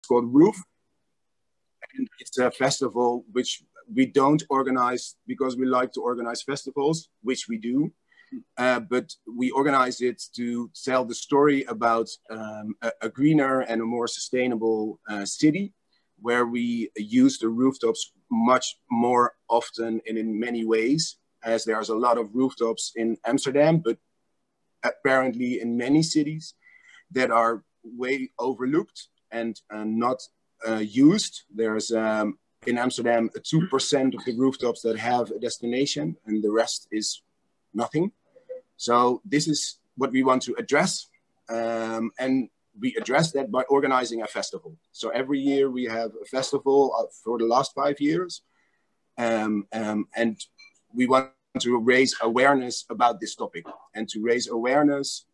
called Roof. And it's a festival which we don't organize because we like to organize festivals, which we do. But we organize it to tell the story about a greener and a more sustainable city, where we use the rooftops much more often and in many ways, as there's a lot of rooftops in Amsterdam, but apparently in many cities that are way overlooked and not used. There's in Amsterdam 2% of the rooftops that have a destination, and the rest is nothing. So this is what we want to address, and we address that by organizing a festival. So every year we have a festival for the last 5 years, and we want to raise awareness about this topic. And to raise awareness,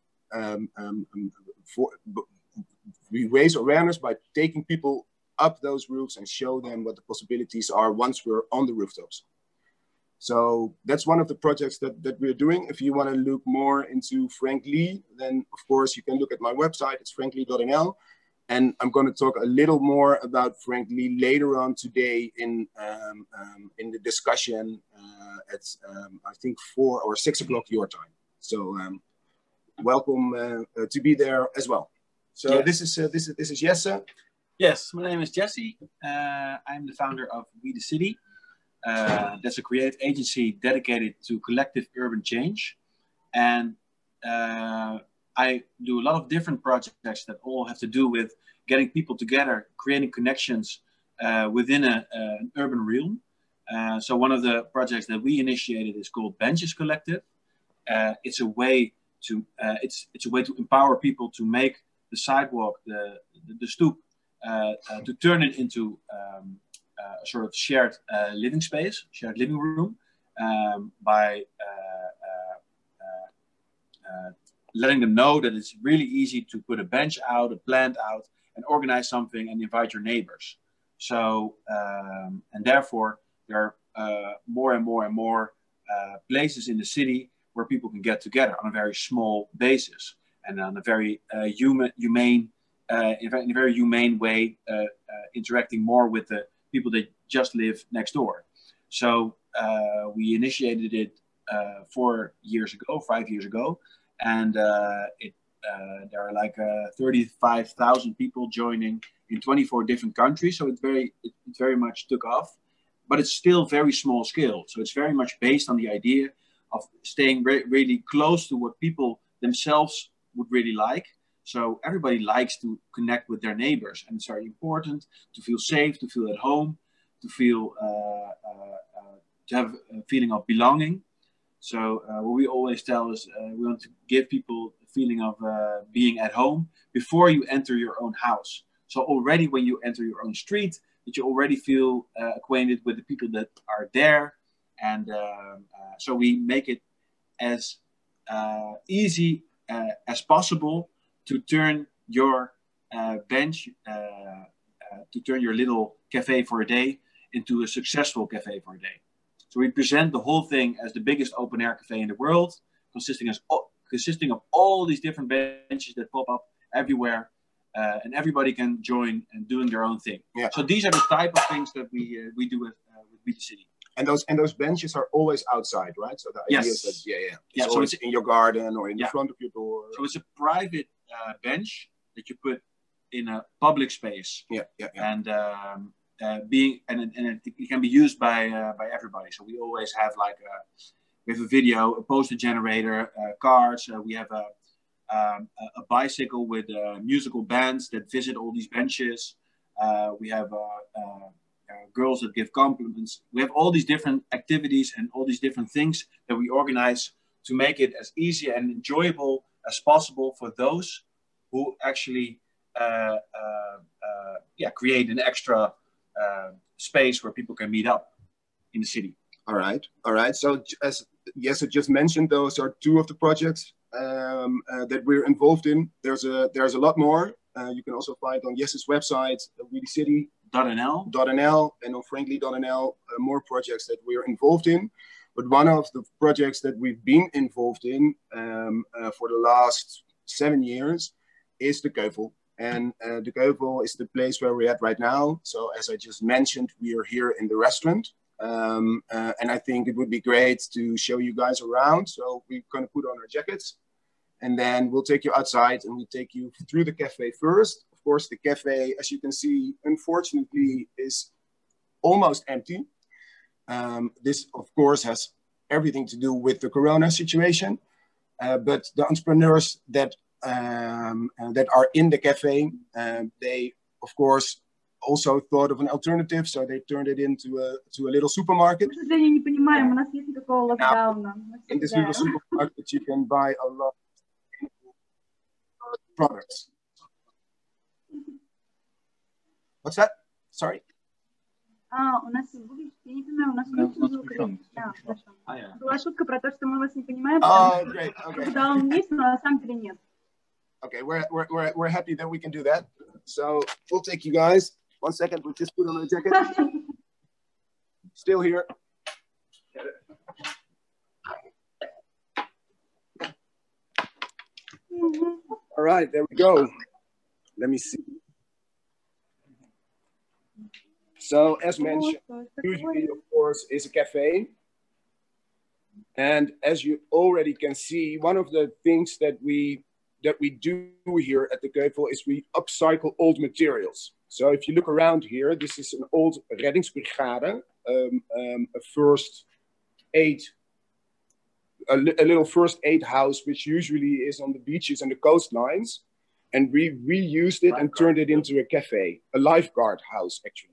we raise awareness by taking people up those roofs and show them what the possibilities are once we're on the rooftops. So that's one of the projects that we're doing. If you want to look more into Frэнk Li, then of course you can look at my website. It's frankly.nl. And I'm going to talk a little more about Frэнk Li later on today in the discussion at I think 4 or 6 o'clock your time. So welcome to be there as well. So yes. This is Jesse. Yes, my name is Jesse. I'm the founder of We the City. That's a creative agency dedicated to collective urban change. And I do a lot of different projects that all have to do with getting people together, creating connections within an urban realm. So one of the projects that we initiated is called Benches Collective. It's a way to empower people to make the sidewalk, the stoep, to turn it into a sort of shared living space, shared living room, by letting them know that it's really easy to put a bench out, a plant out, and organize something and invite your neighbors. So, and therefore, there are more and more places in the city where people can get together on a very small basis and on a very humane in a very humane way, interacting more with the people that just live next door. So we initiated it 5 years ago, and there are like 35,000 people joining in 24 different countries. So it very much took off, but it's still very small scale. So it's very much based on the idea of staying really close to what people themselves would really like. So everybody likes to connect with their neighbors, and it's very important to feel safe, to feel at home, to feel to have a feeling of belonging. So what we always tell is we want to give people a feeling of being at home before you enter your own house. So already when you enter your own street, that you already feel acquainted with the people that are there, and so we make it as easy as possible to turn your bench, to turn your little cafe for a day into a successful cafe for a day. So we present the whole thing as the biggest open air cafe in the world, consisting of all these different benches that pop up everywhere, and everybody can join and doing their own thing. Yeah. So these are the type of things that we do with We the City. And those benches are always outside, right? So the idea is that it's so always in your garden or in the front of your door. So it's a private bench that you put in a public space. And it can be used by everybody. So we always have we have a video, a poster generator, cards. We have a bicycle with musical bands that visit all these benches. We have girls that give compliments. We have all these different activities and all these different things that we organize to make it as easy and enjoyable as possible for those who actually create an extra space where people can meet up in the city. All right. So as Jesse just mentioned, those are two of the projects that we're involved in. There's a lot more. You can also find on Jesse's website, WeTheCity.nl, and on frankly.nl, more projects that we're involved in. But one of the projects that we've been involved in for the last 7 years is the Ceuvel. And the Ceuvel is the place where we're at right now. So as I just mentioned, we are here in the restaurant. And I think it would be great to show you guys around. So we're going to put on our jackets. And then we'll take you outside and we'll take you through the cafe first. Of course, the cafe, as you can see, unfortunately, is almost empty. This, of course, has everything to do with the Corona situation. But the entrepreneurs that are in the cafe, they, of course, also thought of an alternative. So they turned it into a little supermarket. Now, in this little supermarket, you can buy a lot of products. What's that? Sorry? У нас выглядит, я не понимаю, у нас звук. Была шутка про то, что мы вас не понимаем, когда он есть, но на самом деле нет. Okay, we're happy that we can do that. So we'll take you guys. 1 second, we'll just put on a jacket. Still here. All right, there we go. Let me see. So as mentioned, usually, of course, is a cafe. And as you already can see, one of the things that we do here at the Ceuvel is we upcycle old materials. So if you look around here, this is an old reddingsbrigade, a first aid, a little first aid house, which usually is on the beaches and the coastlines. And we reused it and turned it into a cafe, a lifeguard house, actually.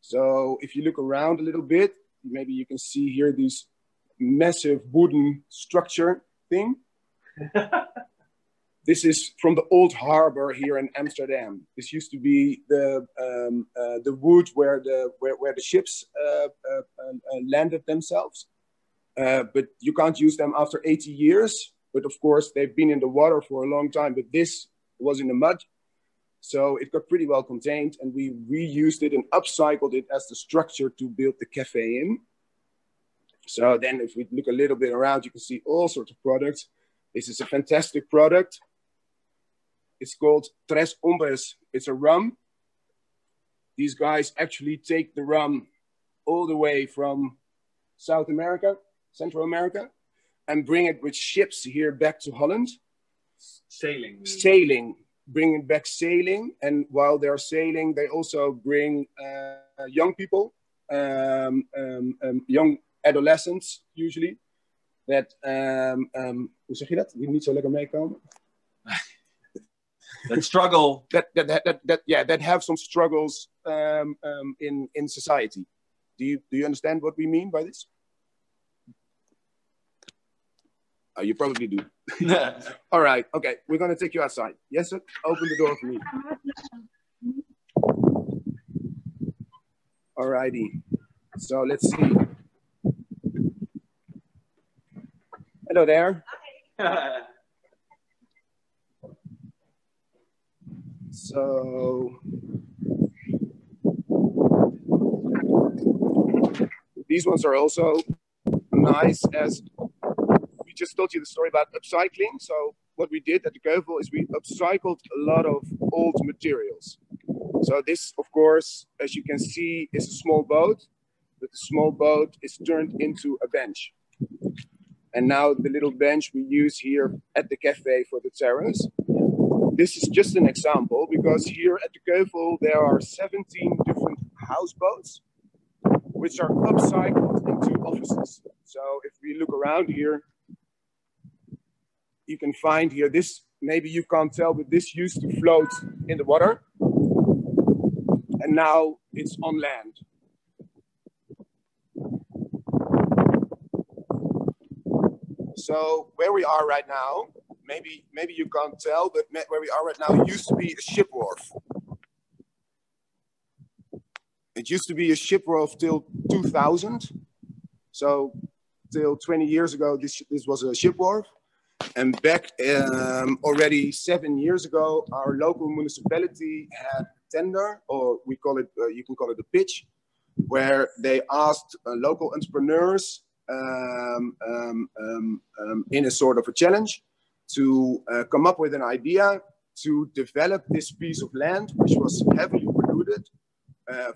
So if you look around a little bit, maybe you can see here this massive wooden structure thing. This is from the old harbor here in Amsterdam. This used to be the wood where the ships landed themselves. But you can't use them after 80 years. But of course, they've been in the water for a long time. But this was in the mud. So it got pretty well contained, and we reused it and upcycled it as the structure to build the cafe in. So then if we look a little bit around, you can see all sorts of products. This is a fantastic product. It's called Tres Hombres. It's a rum. These guys actually take the rum all the way from South America, Central America, and bring it with ships here back to Holland. Sailing. Bring it back sailing, and while they're sailing, they also bring young people, young adolescents usually, that, hoe zeg je dat? Die niet zo lekker meekomen. That struggle. That have some struggles in society. Do you understand what we mean by this? Oh, you probably do. All right. Okay. We're going to take you outside. Yes, sir? Open the door for me. All righty. So let's see. Hello there. So these ones are also nice, as we just told you the story about upcycling. So what we did at the Ceuvel is we upcycled a lot of old materials. So this, of course, as you can see, is a small boat, but the small boat is turned into a bench. And now the little bench we use here at the cafe for the terrace. This is just an example, because here at the Ceuvel there are 17 different houseboats which are upcycled into offices. So if we look around here, you can find here this, maybe you can't tell, but this used to float in the water. And now it's on land. So where we are right now, maybe you can't tell, but where we are right now used to be a ship wharf. It used to be a ship wharf till 2000. So till 20 years ago, this was a ship wharf. And back already 7 years ago, our local municipality had a tender, or we call it, you can call it a pitch, where they asked local entrepreneurs in a sort of a challenge to come up with an idea to develop this piece of land, which was heavily polluted,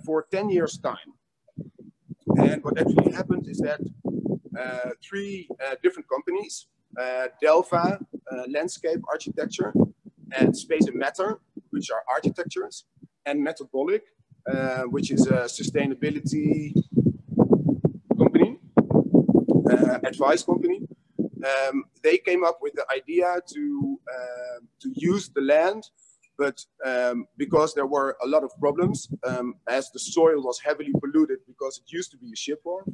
for 10 years' time. And what actually happened is that three different companies, Delva, landscape architecture, and Space and Matter, which are architectures, and Metabolic, which is a sustainability company, advice company. They came up with the idea to use the land, but because there were a lot of problems, as the soil was heavily polluted because it used to be a shipwharf,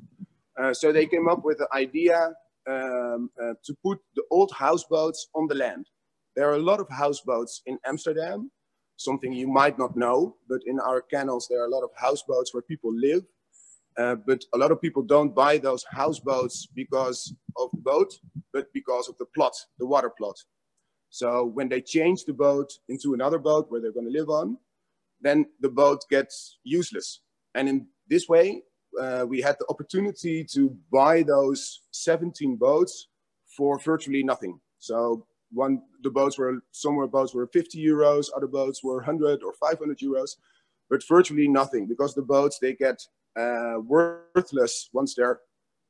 so they came up with the idea to put the old houseboats on the land. There are a lot of houseboats in Amsterdam, something you might not know, but in our canals there are a lot of houseboats where people live. But a lot of people don't buy those houseboats because of the boat, but because of the plot, the water plot. So when they change the boat into another boat where they're going to live on, then the boat gets useless. And in this way, we had the opportunity to buy those 17 boats for virtually nothing. So some boats were 50 euros, other boats were 100 or 500 euros, but virtually nothing, because the boats, they get worthless once they're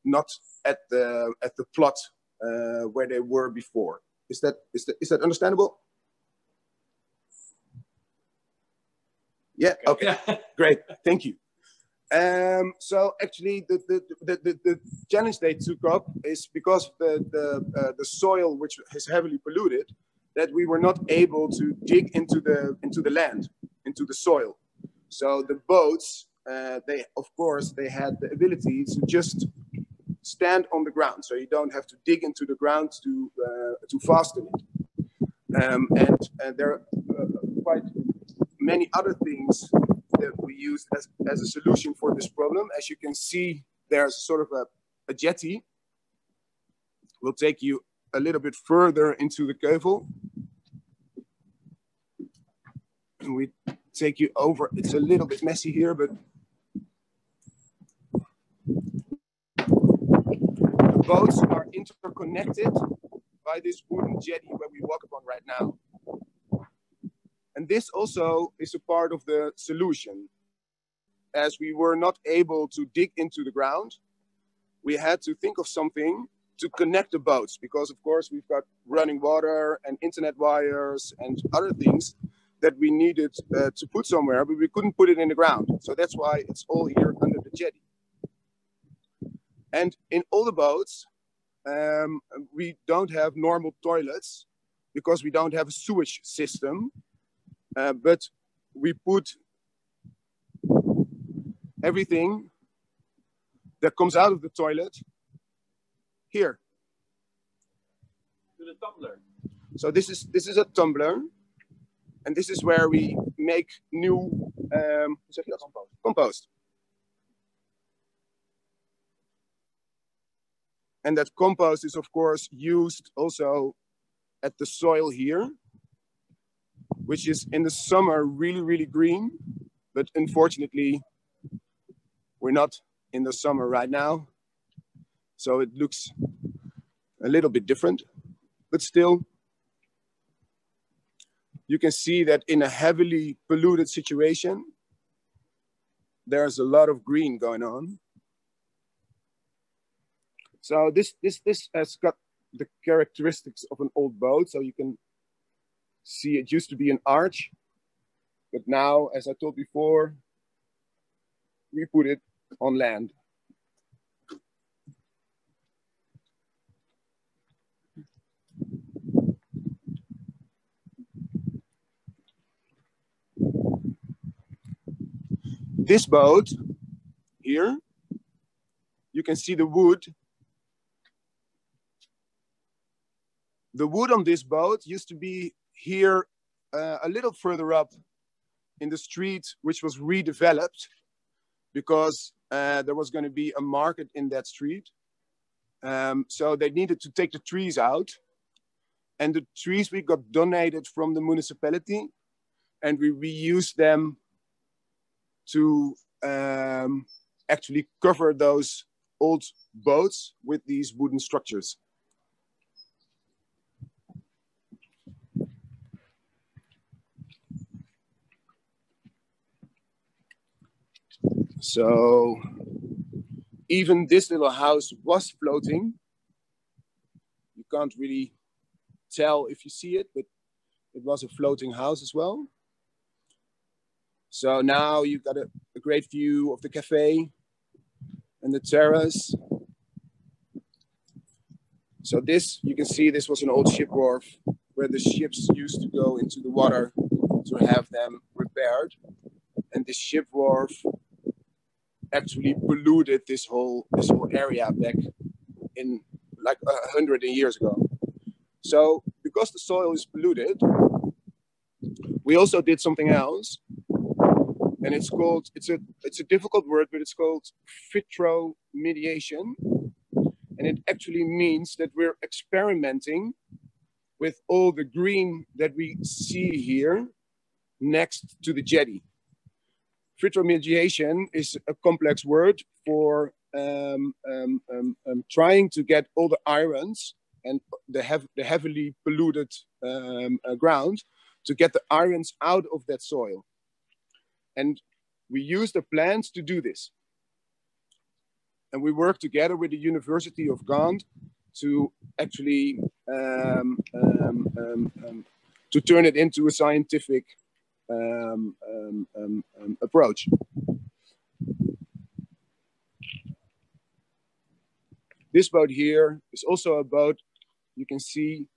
not at the plot where they were before. Is that understandable? Yeah. Okay. Great. Thank you. So actually, the challenge they took up is because the soil, which is heavily polluted, that we were not able to dig into the land, into the soil. So the boats, they had the ability to just stand on the ground, so you don't have to dig into the ground to fasten it. And there are quite many other things that we used as a solution for this problem. As you can see, there's sort of a jetty. We'll take you a little bit further into the Ceuvel. And we take you over. It's a little bit messy here, but the boats are interconnected by this wooden jetty where we walk upon right now. And this also is a part of the solution. As we were not able to dig into the ground, we had to think of something to connect the boats, because of course we've got running water and internet wires and other things that we needed to put somewhere, but we couldn't put it in the ground. So that's why it's all here under the jetty. And in all the boats, we don't have normal toilets because we don't have a sewage system, but we put everything that comes out of the toilet here. To the tumbler. So this is a tumbler, and this is where we make new compost. And that compost is of course used also at the soil here, which is in the summer really, really green, but unfortunately we're not in the summer right now. So it looks a little bit different, but still you can see that in a heavily polluted situation, there's a lot of green going on. So this has got the characteristics of an old boat. So you can see it used to be an arch, but now, as I told before, we put it on land. This boat here, you can see the wood. The wood on this boat used to be here a little further up in the street, which was redeveloped because there was going to be a market in that street. So they needed to take the trees out, and the trees we got donated from the municipality, and we reused them to actually cover those old boats with these wooden structures. So even this little house was floating. You can't really tell if you see it, but it was a floating house as well. So now you've got a great view of the cafe and the terrace. So this, you can see this was an old ship wharf where the ships used to go into the water to have them repaired. And this ship wharf actually polluted this whole area back in like 100 years ago. So because the soil is polluted, we also did something else. And it's called, it's a difficult word, but it's called phytoremediation. And it actually means that we're experimenting with all the green that we see here next to the jetty. Phytoremediation is a complex word for trying to get all the irons and the heavily polluted ground, to get the irons out of that soil. And we use the plants to do this. And we work together with the University of Gand to actually to turn it into a scientific approach. This boat here is also a boat, you can see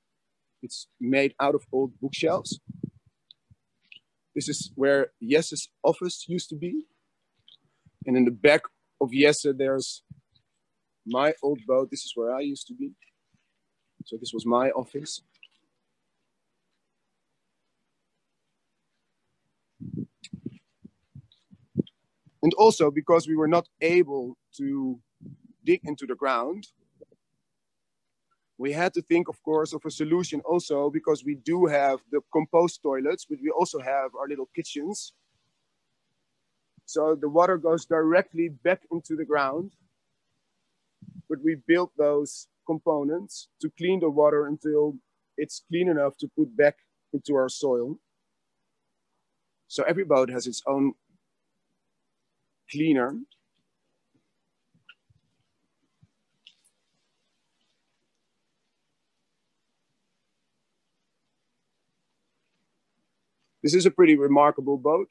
it's made out of old bookshelves. This is where Jesse's office used to be. And in the back of Jesse, there's my old boat. This is where I used to be. So this was my office. And also because we were not able to dig into the ground, we had to think, of course, of a solution also, because we do have the compost toilets, but we also have our little kitchens. So the water goes directly back into the ground, but we built those components to clean the water until it's clean enough to put back into our soil. So every boat has its own cleaner. This is a pretty remarkable boat.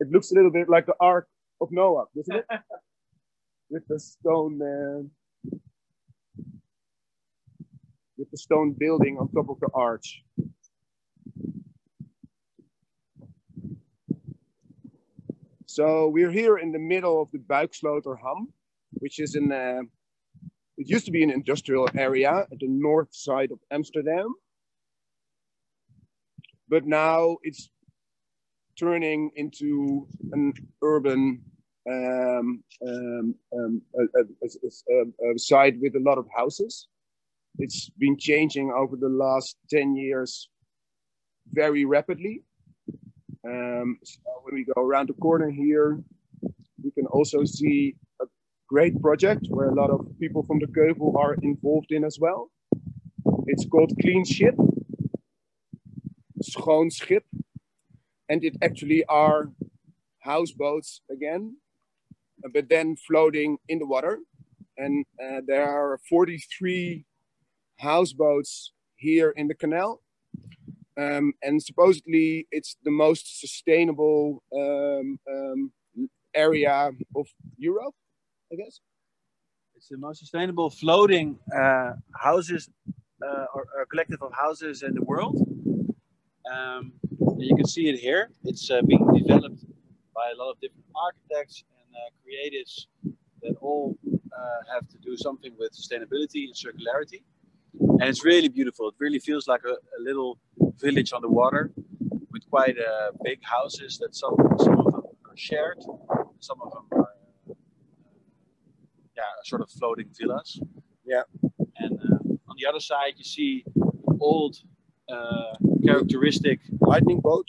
It looks a little bit like the Ark of Noah, doesn't it? With the stone building on top of the arch. So we're here in the middle of the Buiksloterham, which is it used to be an industrial area at the north side of Amsterdam, but now it's turning into an urban site with a lot of houses. It's been changing over the last 10 years very rapidly. So when we go around the corner here, we can also see a great project where a lot of people from the Ceuvel are involved in as well. It's called Clean Ship, Schoon Schip, and it actually are houseboats again, but then floating in the water. And there are 43 houseboats here in the canal. And supposedly it's the most sustainable area of Europe, I guess. It's the most sustainable floating houses or collective of houses in the world. You can see it here. It's being developed by a lot of different architects and creatives that all have to do something with sustainability and circularity. And it's really beautiful. It really feels like a little village on the water with quite big houses that some of them are shared. Some of them are sort of floating villas. Yeah. And on the other side, you see old characteristic lightning boat.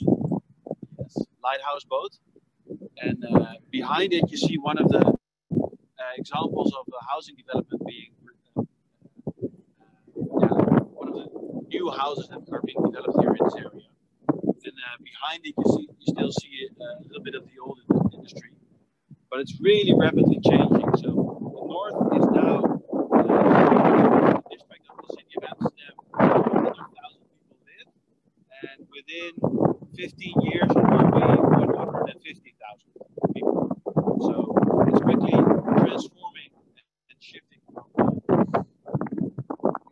Yes, lighthouse boat. And behind it, you see one of the examples of a housing development being houses that are being developed here in this area. And behind it, you still see a little bit of the old industry, but it's really rapidly changing. So the north is now the district of the city of Amsterdam, 100,000 people live, and within 15 years it will be 150,000 people. So it's quickly transforming and shifting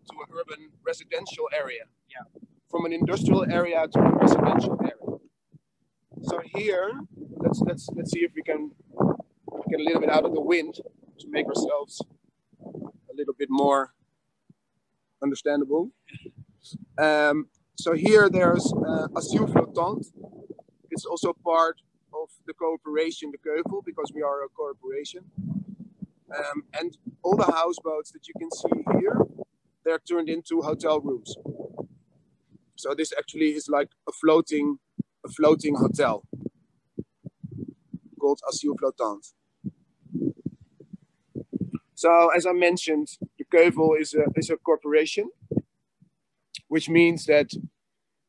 to an urban residential area. Yeah. From an industrial area to a residential area. So here, let's see if we can get a little bit out of the wind to make ourselves a little bit more understandable. So here there's Asielflotant. It's also part of the cooperation, the Ceuvel, because we are a corporation. And all the houseboats that you can see here, they're turned into hotel rooms. So this actually is like a floating hotel called Asielflotant. So as I mentioned, the Ceuvel is a corporation, which means that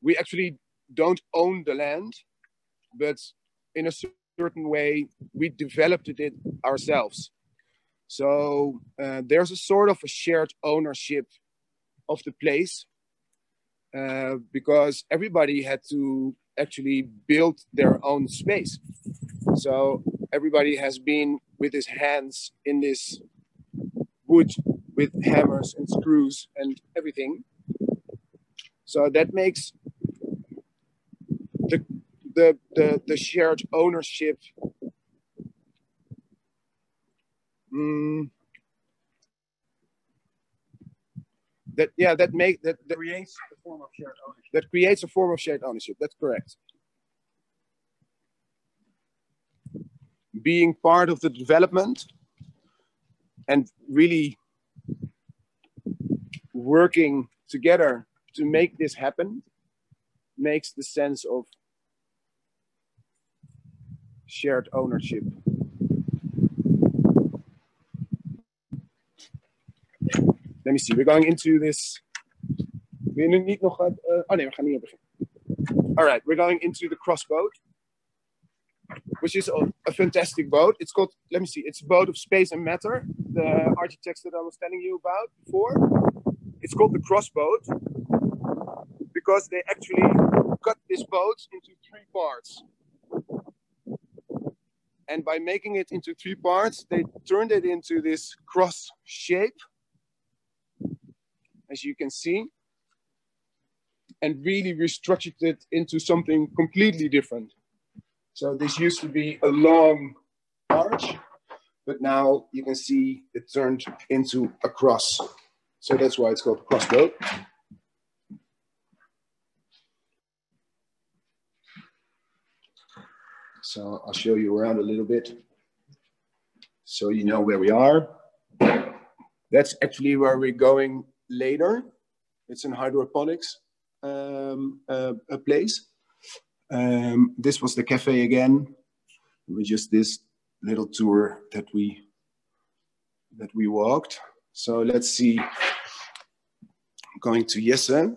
we actually don't own the land, but in a certain way, we developed it ourselves. So there's a sort of a shared ownership of the place. Because everybody had to actually build their own space. So everybody has been with his hands in this wood with hammers and screws and everything. So that makes the shared ownership that creates a form of shared ownership. That creates a form of shared ownership. That's correct. Being part of the development and really working together to make this happen makes the sense of shared ownership. Let me see, we're going into this. All right, we're going into the crossboat, which is a fantastic boat. It's called, let me see, it's a boat of space and matter, the architects that I was telling you about before. It's called the crossboat because they actually cut this boat into 3 parts. And by making it into 3 parts, they turned it into this cross shape, as you can see, and really restructured it into something completely different. So this used to be a long arch, but now you can see it turned into a cross. So that's why it's called a crossboat. So I'll show you around a little bit so you know where we are. That's actually where we're going later. It's in hydroponics a place. This was the cafe again. It was just this little tour that we walked. So let's see. I'm going to Jesse,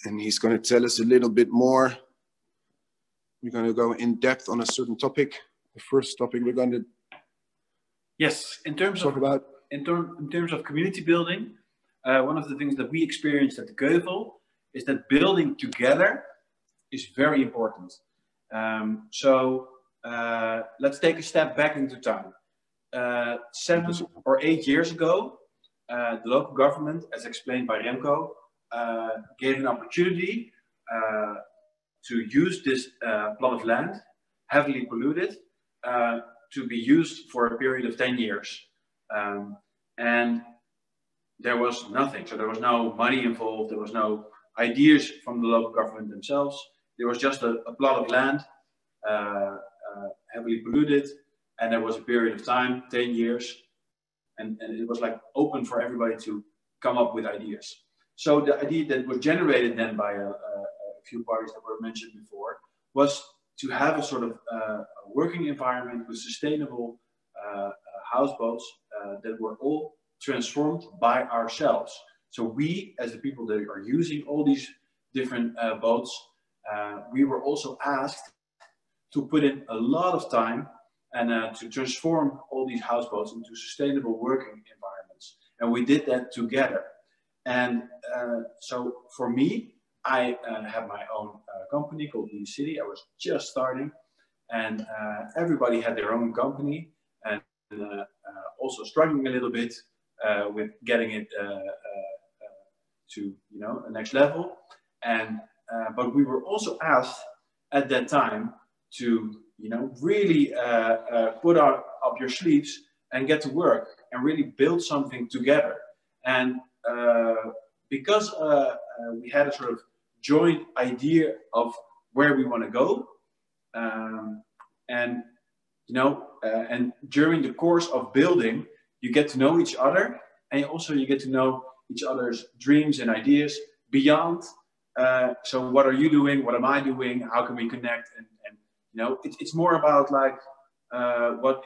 and he's going to tell us a little bit more. We're going to go in depth on a certain topic. The first topic we're going to in terms of community building, one of the things that we experienced at the Ceuvel is that building together is very important. So let's take a step back into time. 7 or 8 years ago, the local government, as explained by Remko, gave an opportunity to use this plot of land, heavily polluted, to be used for a period of 10 years. And there was nothing. So there was no money involved. There was no ideas from the local government themselves. There was just a plot of land, heavily polluted. And there was a period of time, 10 years. And it was like open for everybody to come up with ideas. So the idea that was generated then by a few parties that were mentioned before was to have a sort of working environment with sustainable houseboats that were all transformed by ourselves. So we, as the people that are using all these different boats, we were also asked to put in a lot of time and to transform all these houseboats into sustainable working environments. And we did that together. And so for me, I have my own company called New City. I was just starting, and everybody had their own company, and also struggling a little bit with getting it to the next level. And but we were also asked at that time to really put up your sleeves and get to work and really build something together. And because we had a sort of joint idea of where we want to go, and during the course of building, you get to know each other, and also you get to know each other's dreams and ideas beyond. So what are you doing? What am I doing? How can we connect? And it's more about like what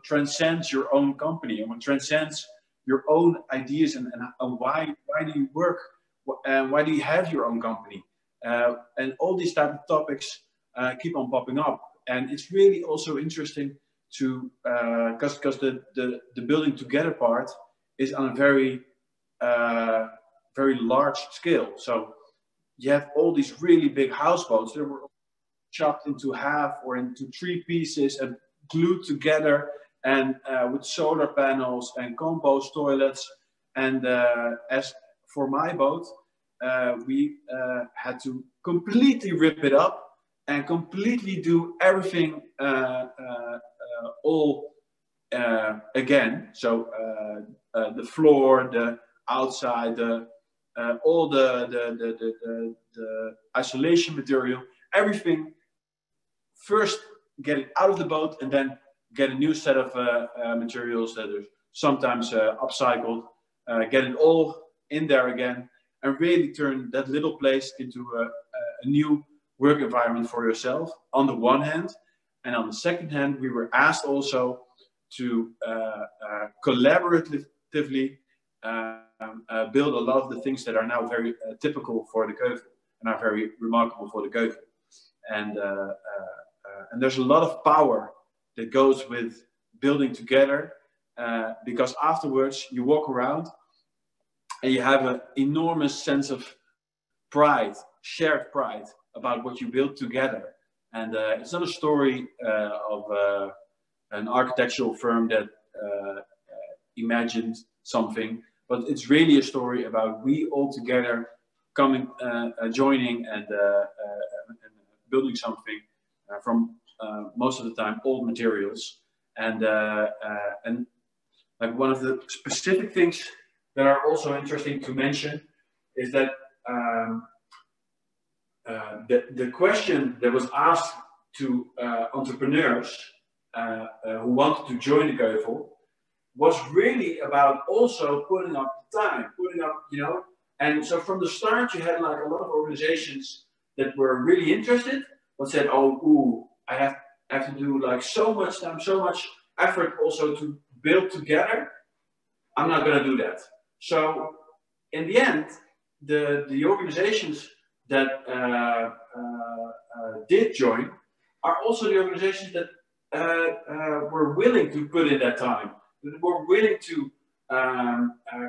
transcends your own company and what transcends your own ideas and why do you work and why do you have your own company, and all these type of topics keep on popping up. And it's really also interesting to because the building together part is on a very large scale. So you have all these really big houseboats that were chopped into half or into 3 pieces and glued together, and with solar panels and compost toilets. And as for my boat, we had to completely rip it up and completely do everything all again. So the floor, the outside, all the isolation material, everything. First get it out of the boat and then get a new set of materials that are sometimes upcycled, get it all in there again, and really turn that little place into a new work environment for yourself on the one hand. And on the second hand, we were asked also to collaboratively build a lot of the things that are now very typical for the Ceuvel and are very remarkable for the Ceuvel. And there's a lot of power that goes with building together, because afterwards you walk around and you have an enormous sense of pride, shared pride about what you built together. And it's not a story of an architectural firm that imagined something, but it's really a story about we all together coming, joining and building something from most of the time old materials. And like one of the specific things that are also interesting to mention is that the question that was asked to entrepreneurs who wanted to join the Ceuvel was really about also putting up time, and so from the start you had like a lot of organizations that were really interested, but said, I have to do like so much time, so much effort also to build together. I'm not going to do that. So in the end, the organizations that did join are also the organizations that were willing to put in that time, that were willing to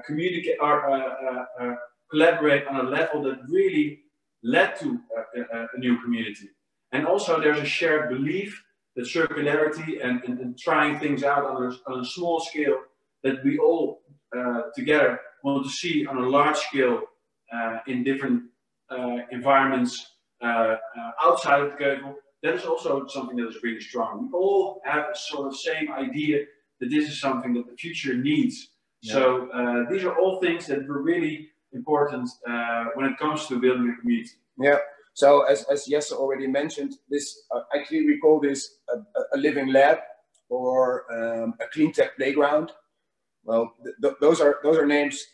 communicate or collaborate on a level that really led to a new community. And also there's a shared belief that circularity and trying things out on a small scale that we all together want to see on a large scale in different environments outside of the Ceuvel. That is also something that is really strong. We all have a sort of same idea that this is something that the future needs. Yeah. So these are all things that were really important when it comes to building a community. Yeah. So as Jesse already mentioned, this actually we call this a living lab or a clean tech playground. Well, those are names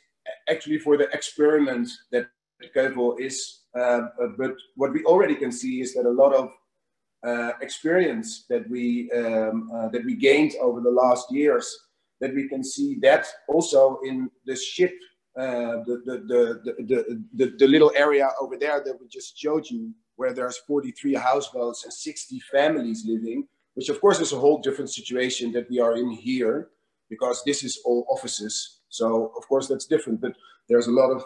actually for the experiment that Ceuvel is. But what we already can see is that a lot of experience that we gained over the last years, that we can see that also in the ship the little area over there that we just showed you, where there's 43 houseboats and 60 families living, which of course is a whole different situation that we are in here, because this is all offices. So of course that's different, but there's a lot of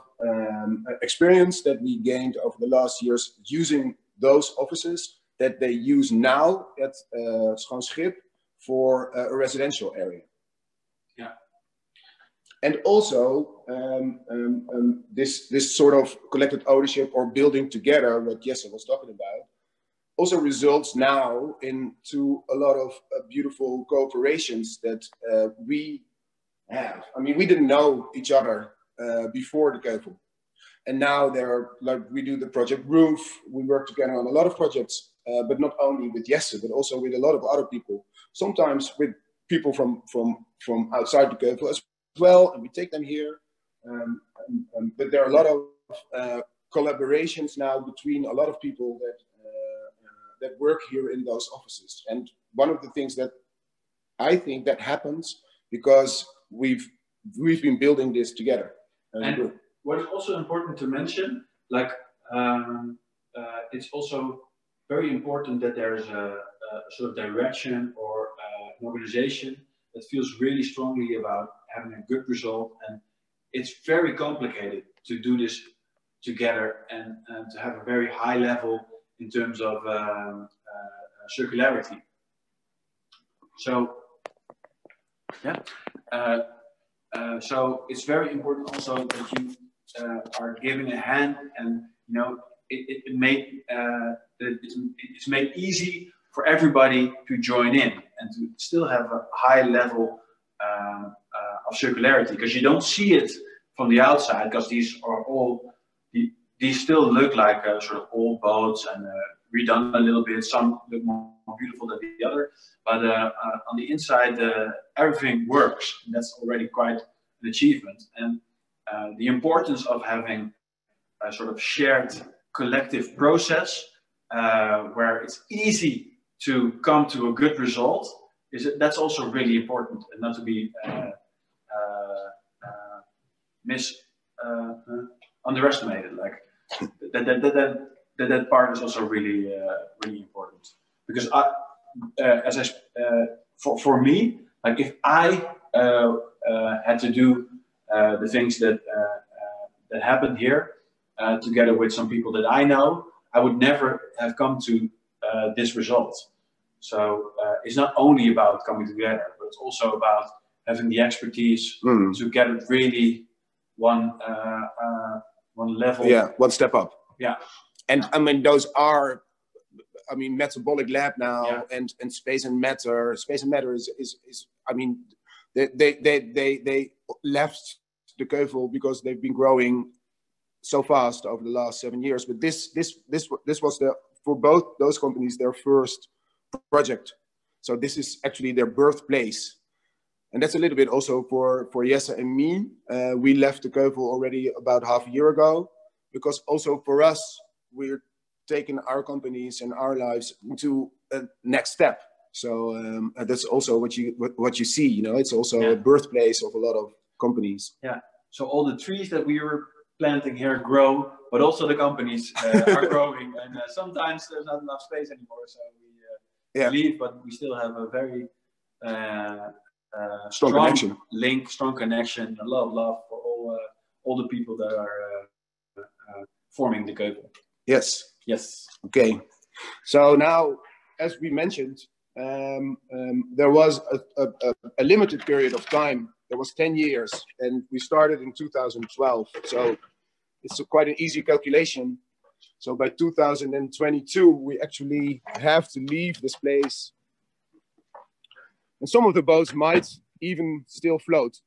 experience that we gained over the last years using those offices that they use now at Schoonschip for a residential area. Yeah. And also this sort of collective ownership or building together, what Jesse was talking about, also results now into a lot of beautiful cooperations that we have. I mean, we didn't know each other before the Ceuvel. And now we do the project Roof. We work together on a lot of projects, but not only with Jesse, but also with a lot of other people. Sometimes with people from outside the Ceuvel as well, and we take them here. But there are a lot of collaborations now between a lot of people that work here in those offices. And one of the things that I think that happens because we've been building this together. And what is also important to mention, like it's also very important that there's a sort of direction or an organization that feels really strongly about having a good result. And it's very complicated to do this together and to have a very high level in terms of circularity. So, yeah. So it's very important also that you are giving a hand, and you know it's made easy for everybody to join in and to still have a high level of circularity, because you don't see it from the outside, because these are all these still look like sort of old boats and redone a little bit. Some look more beautiful than the other, but on the inside everything works, and that's already quite an achievement. And the importance of having a sort of shared collective process where it's easy to come to a good result that's also really important, and not to be underestimated. Like that part is also really really important, because for me, like if I had to do the things that happened here together with some people that I know, I would never have come to this result. So it's not only about coming together, but it's also about having the expertise to get it really one level. Yeah, one step up. Yeah. And I mean, those are, I mean, Metabolic Lab now, and Space and Matter. Space and Matter is I mean, they left the Ceuvel because they've been growing so fast over the last 7 years. But this was for both those companies their first project. So this is actually their birthplace. And that's a little bit also for Jesse and me. We left the Ceuvel already about half a year ago, because also for us, we're taking our companies and our lives into a next step. So that's also what you see, you know, it's also a birthplace of a lot of companies. Yeah. So all the trees that we were planting here grow, but also the companies are growing, and sometimes there's not enough space anymore. So we leave, but we still have a very strong connection. Strong connection, a lot of love for all the people that are forming the Ceuvel. Yes. Yes. Okay. So now, as we mentioned, there was a limited period of time. There was 10 years, and we started in 2012. So it's quite an easy calculation. So by 2022, we actually have to leave this place. And some of the boats might even still float.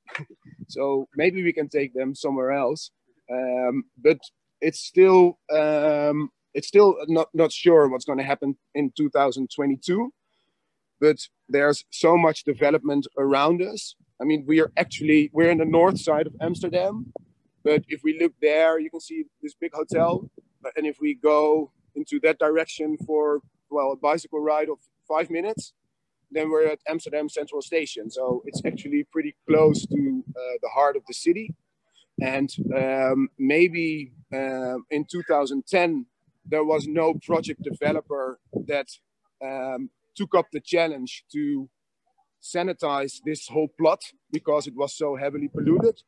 So maybe we can take them somewhere else. But it's still not sure what's going to happen in 2022. But there's so much development around us. I mean, we're in the north side of Amsterdam. But if we look there, you can see this big hotel. And if we go into that direction for, well, a bicycle ride of 5 minutes, then we're at Amsterdam Central Station. So it's actually pretty close to the heart of the city. And maybe in 2010, there was no project developer that took up the challenge to sanitize this whole plot because it was so heavily polluted.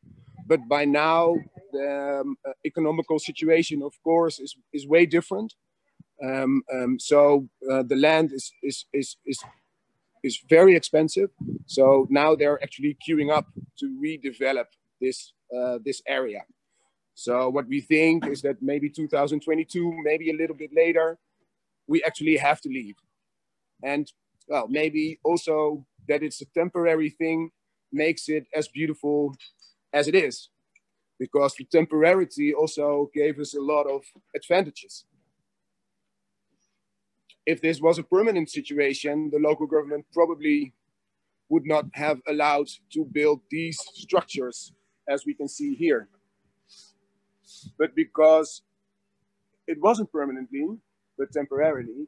But by now, the economical situation, of course, is way different. So the land is very expensive. So now they're actually queuing up to redevelop this area. So what we think is that maybe 2022, maybe a little bit later, we actually have to leave. And well, maybe also that it's a temporary thing makes it as beautiful as it is, because the temporarity also gave us a lot of advantages. If this was a permanent situation, the local government probably would not have allowed to build these structures as we can see here. But because it wasn't permanently, but temporarily,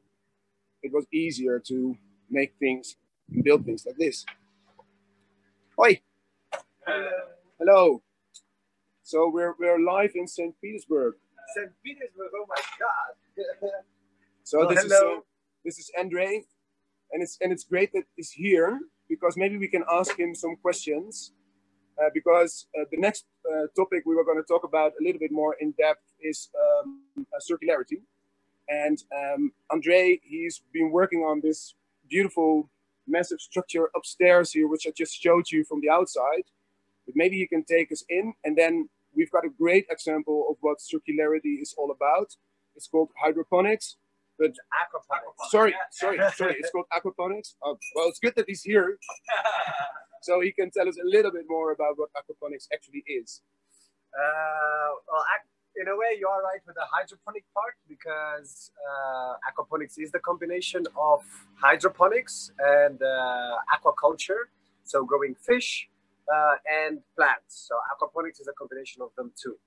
it was easier to make things and build things like this. Hoi! Hello! So we're live in St. Petersburg. St. Petersburg, oh my God! So this is Andre, and it's great that he's here because maybe we can ask him some questions. Because the next topic we were going to talk about a little bit more in depth is circularity. And Andre, he's been working on this beautiful, massive structure upstairs here, which I just showed you from the outside. But maybe he can take us in, and then we've got a great example of what circularity is all about. It's called hydroponics. But aquaponics. Sorry. It's called aquaponics. Well, it's good that he's here. So he can tell us a little bit more about what aquaponics actually is. Well, in a way, you are right with the hydroponic part, because aquaponics is the combination of hydroponics and aquaculture, so growing fish and plants. So aquaponics is a combination of them too.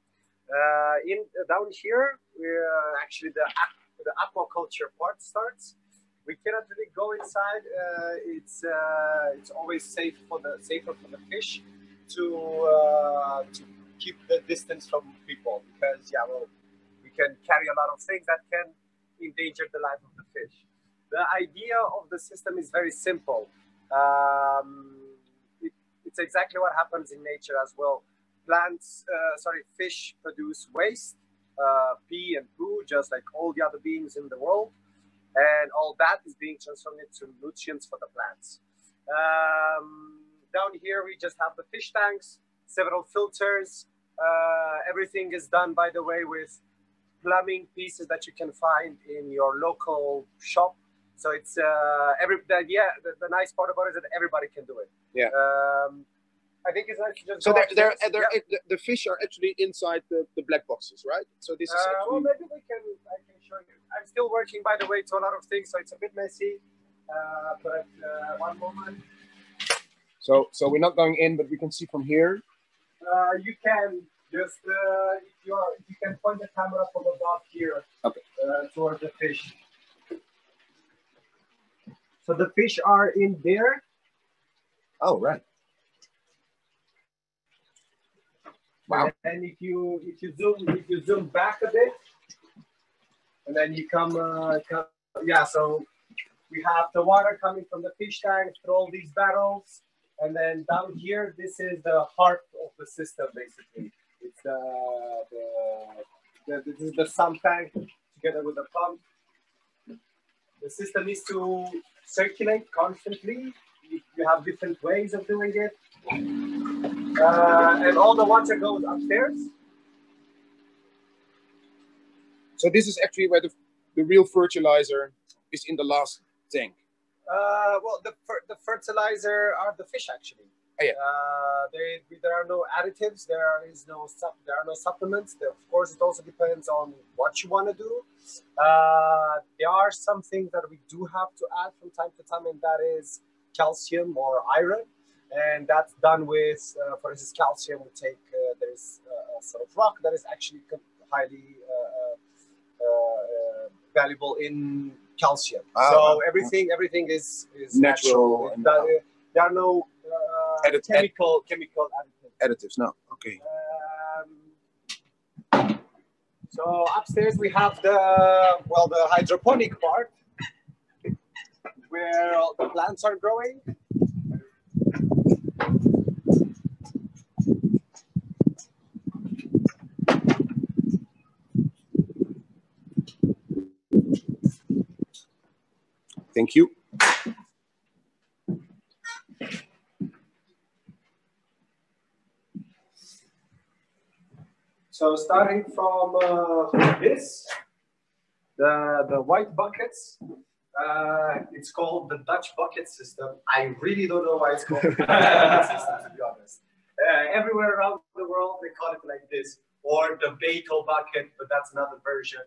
Down here, we're actually the aquaculture part starts. We cannot really go inside. It's always safer for the fish to keep the distance from people, because we can carry a lot of things that can endanger the life of the fish. The idea of the system is very simple. It's exactly what happens in nature as well. Fish produce waste, pee and poo, just like all the other beings in the world. And all that is being transformed into nutrients for the plants. Down here, we just have the fish tanks, several filters. Everything is done, by the way, with plumbing pieces that you can find in your local shop. So it's the nice part about it is that everybody can do it. Yeah. I think it's actually just. So the fish are actually inside the black boxes, right? So this is. Well, maybe I can show you. I'm still working, by the way, to a lot of things, so it's a bit messy. But one moment. So we're not going in, but we can see from here. You can just if you can point the camera from above here. Okay. Towards the fish. So the fish are in there. Oh, right. Wow. And if you zoom back a bit, and then you come so we have the water coming from the fish tank through all these barrels, and then down here, this is the heart of the system, basically. It's this is the sump tank together with the pump. The system needs to circulate constantly. You have different ways of doing it. And all the water goes upstairs. So this is actually where the real fertilizer is in the last tank. Well, the fertilizer are the fish, actually. Oh, yeah. There are no additives. There are no supplements. Of course, it also depends on what you want to do. There are some things that we do have to add from time to time, and that is calcium or iron. And that's done with, for instance, calcium. We take there is a sort of rock that is actually highly valuable in calcium. So everything is natural. There are no chemical additives. Additives, no. Okay. So upstairs we have the hydroponic part where all the plants are growing. Thank you. So starting from this, the white buckets, it's called the Dutch bucket system. I really don't know why it's called the Dutch bucket system, to be honest. Everywhere around the world, they call it like this, or the Beetle bucket, but that's another version.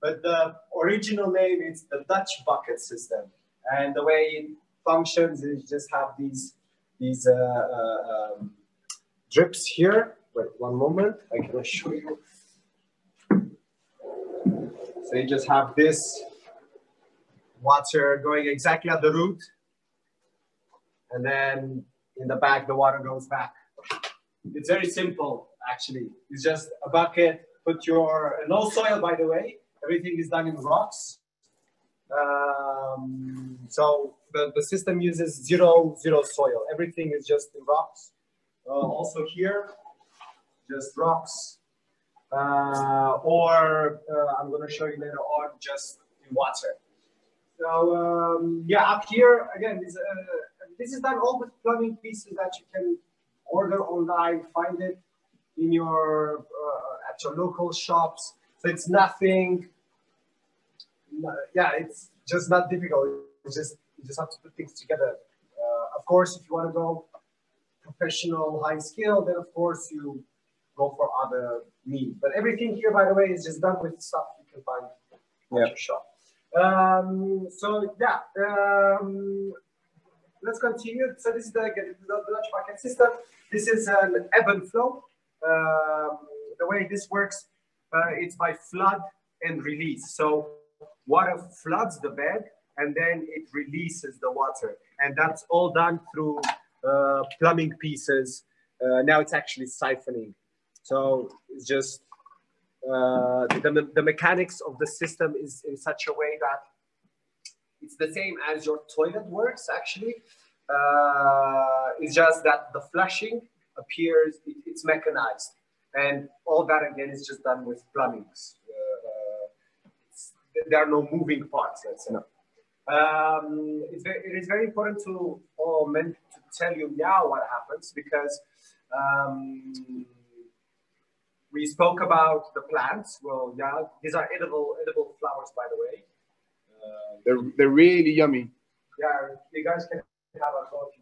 But the original name is the Dutch bucket system. And the way it functions is just have these drips here. Wait, one moment, I can show you. So you just have this water going exactly at the root. And then in the back, the water goes back. It's very simple, actually. It's just a bucket, put your, no soil, by the way. Everything is done in rocks. So the system uses zero soil. Everything is just in rocks. Also here, just rocks. Or I'm going to show you later on, just in water. So yeah, up here, again, this is done all with plumbing pieces that you can order online, find it in your at your local shops. So it's nothing. Yeah, it's just not difficult. It's just you just have to put things together. Of course, if you want to go professional, high skill, then of course you go for other means. But everything here, by the way, is just done with stuff you can find at your shop. So yeah, let's continue. So this is the Dutch bucket system. This is an ebb and flow. The way this works, it's by flood and release. So water floods the bed and then it releases the water. And that's all done through plumbing pieces. Now it's actually siphoning. So it's just the mechanics of the system is in such a way that it's the same as your toilet works, actually. It's just that the flushing appears, it's mechanized. And all that, again, is just done with plumbings. There are no moving parts, let's say. No. It is very important to tell you now what happens, because we spoke about the plants. Well, yeah, these are edible flowers, by the way. They're really yummy. Yeah, you guys can have a go if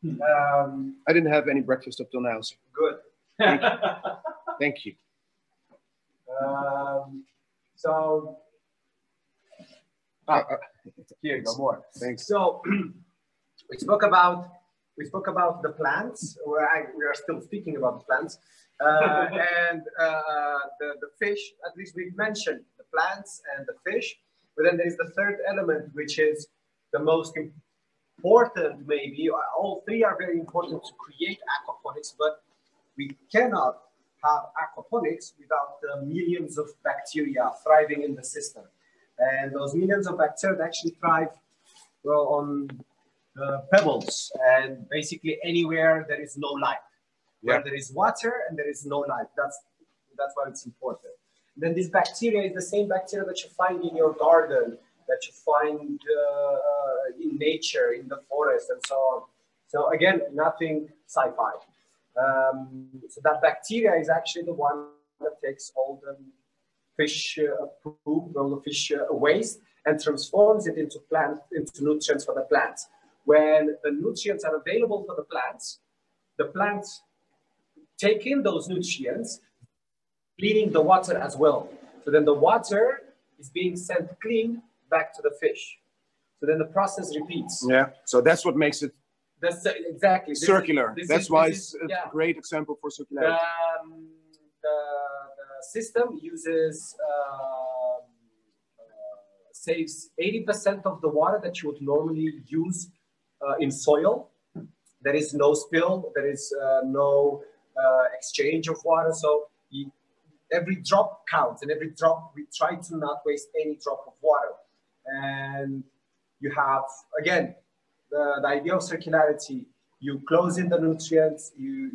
you want. I didn't have any breakfast up till now. So. Good. Thank you. Thank you. So here you go, more. Thanks. So we spoke about the plants. We are still speaking about the plants, and the fish. At least we've mentioned the plants and the fish. But then there is the third element, which is the most important, maybe. All three are very important to create aquaponics, but we cannot have aquaponics without the millions of bacteria thriving in the system. And those millions of bacteria actually thrive, well, on pebbles and basically anywhere there is no light. Yeah. Where there is water and there is no light. That's why it's important. And then this bacteria is the same bacteria that you find in your garden, that you find in nature, in the forest, and so on. So again, nothing sci-fi. So that bacteria is actually the one that takes all the fish poop, all the fish waste, and transforms it into nutrients for the plants. When the nutrients are available for the plants take in those nutrients, cleaning the water as well. So then the water is being sent clean back to the fish. So then the process repeats. Yeah. So that's what makes it. That's exactly circular. That's why it's a great example for circularity. The system uses saves 80% of the water that you would normally use in soil. There is no spill. There is no exchange of water. So every drop counts, and every drop, we try to not waste any drop of water. And you have, again, the idea of circularity. You close in the nutrients, you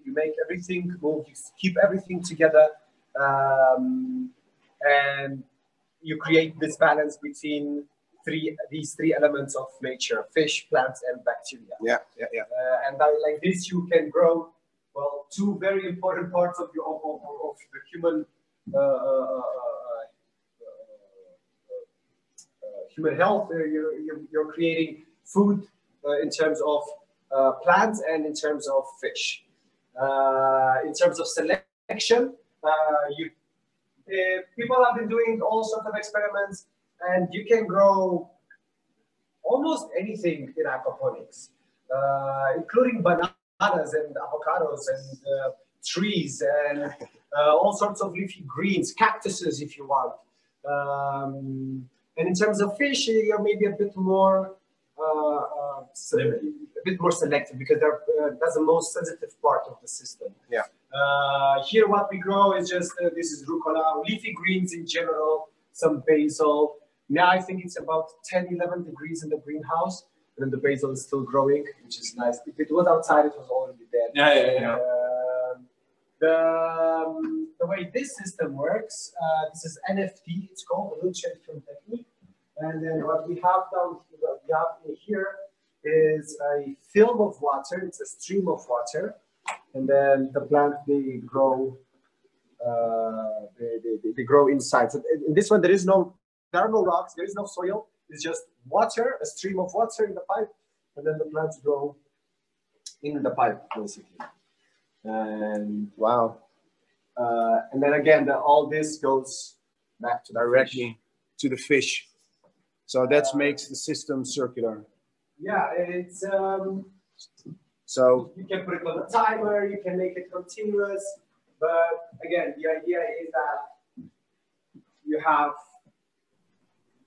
make everything move, you keep everything together, and you create this balance between these three elements of nature: fish, plants, and bacteria. And like this, you can grow, well, two very important parts of the human human health. You're creating food in terms of plants and in terms of fish. In terms of selection, people have been doing all sorts of experiments, and you can grow almost anything in aquaponics, including bananas and avocados and trees and all sorts of leafy greens, cactuses if you want. And in terms of fish, you're maybe a bit more selective because that's the most sensitive part of the system. Here what we grow is just, this is rucola, leafy greens in general, some basil. Now I think it's about 10, 11 degrees in the greenhouse, and then the basil is still growing, which is nice. If it was outside, it was already dead. The way this system works, this is NFT, it's called the nutrient film technique. And then what we have down here, what we have in here is a film of water, it's a stream of water. And then the plant, they grow inside. So in this one, there are no rocks, there is no soil. It's just water, a stream of water in the pipe, and then the plants grow in the pipe, basically. And wow. And then again, all this goes back to directly to the fish. So that makes the system circular. Yeah, it's so you can put it on a timer, you can make it continuous, but again, the idea is that you have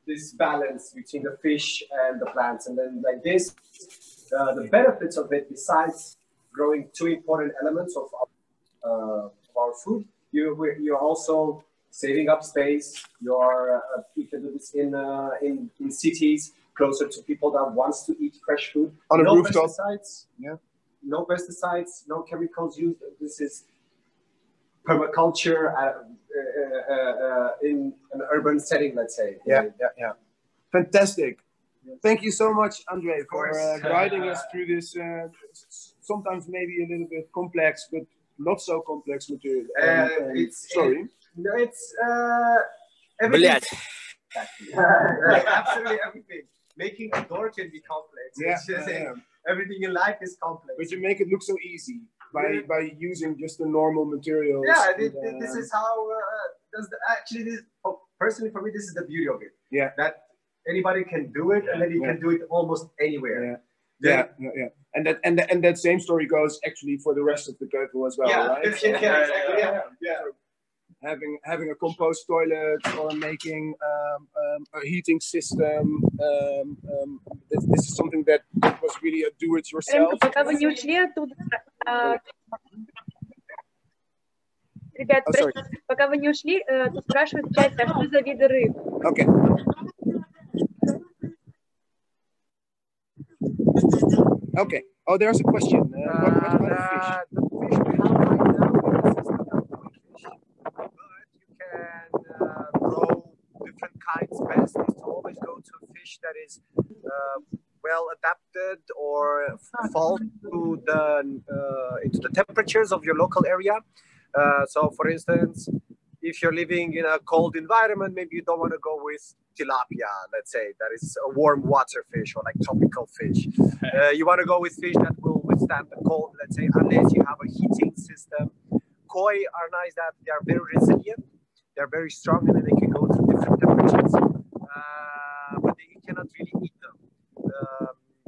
this balance between the fish and the plants, and then like this, the benefits of it, besides growing two important elements of our food, you're also saving up space. You can do this in cities closer to people that wants to eat fresh food. On a rooftop. Pesticides, no pesticides, no chemicals used. This is permaculture in an urban setting, let's say. Yeah. Fantastic. Thank you so much, Andre, for guiding us through this sometimes maybe a little bit complex, but not so complex material. It's everything. Absolutely everything. Making a door can be complex. Everything in life is complex. But you make it look so easy by using just the normal materials. This is how. Personally for me, this is the beauty of it. That anybody can do it, and then you can do it almost anywhere. And that same story goes actually for the rest of the keuken as well, right? So having a compost toilet or making a heating system. This is something that was really a do-it-yourself. Пока вы не ушли оттуда, ребят, пока вы не ушли, тут спрашивают в чате, а что за виды рыб? Okay. Okay. Oh, there's a question. What about the fish? The fish we have right now is fish, but you can grow different kinds. Best is to always go to a fish that is well adapted or fall to into the temperatures of your local area. So, for instance, if you're living in a cold environment, maybe you don't want to go with tilapia, let's say, that is a warm water fish or like tropical fish. You want to go with fish that will withstand the cold, let's say, unless you have a heating system. Koi are nice that they are very resilient, they're very strong, and then they can go through different temperatures. But you cannot really eat them.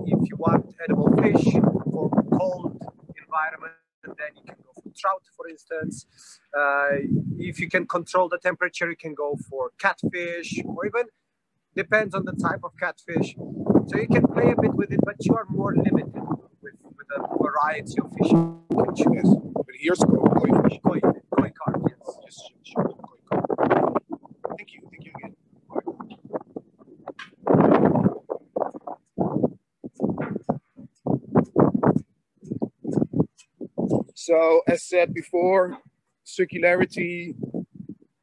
If you want edible fish for cold environment, then you can go for trout, for instance. If you can control the temperature, you can go for catfish, or even depends on the type of catfish. So you can play a bit with it, but you are more limited with a variety of fish you can choose. But here's koi carp, Koi carp, yes. So as said before, circularity,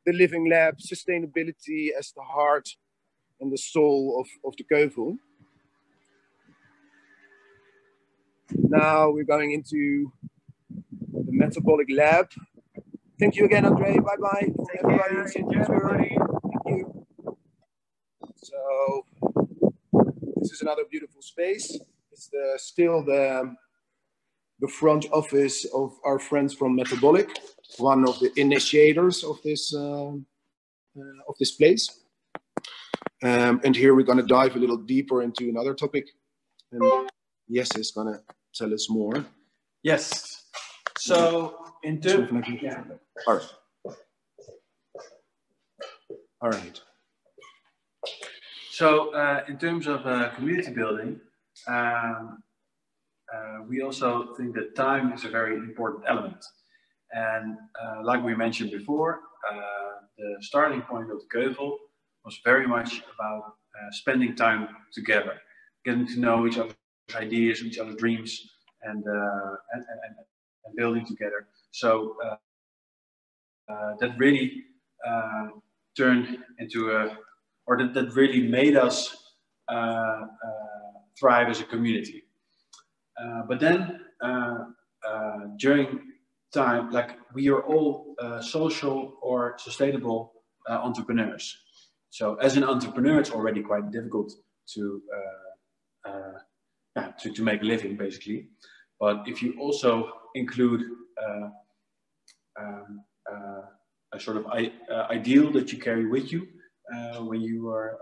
the living lab, sustainability as the heart and the soul of the Ceuvel. Now we're going into the metabolic lab. Thank you again, Andre. Bye-bye. Everybody in St. Petersburg. Thank you. So this is another beautiful space. It's still the front office of our friends from Metabolic, one of the initiators of this place. And here we're going to dive a little deeper into another topic. And Jesse is going to tell us more. Yes. So in terms, yeah. All right. All right. So in terms of community building, we also think that time is a very important element. And like we mentioned before, the starting point of the Ceuvel was very much about spending time together, getting to know each other's ideas, each other's dreams, and building together. So that really turned into that really made us thrive as a community. But then during time, like we are all social or sustainable entrepreneurs. So as an entrepreneur, it's already quite difficult to make a living, basically. But if you also include a sort of ideal that you carry with you when you are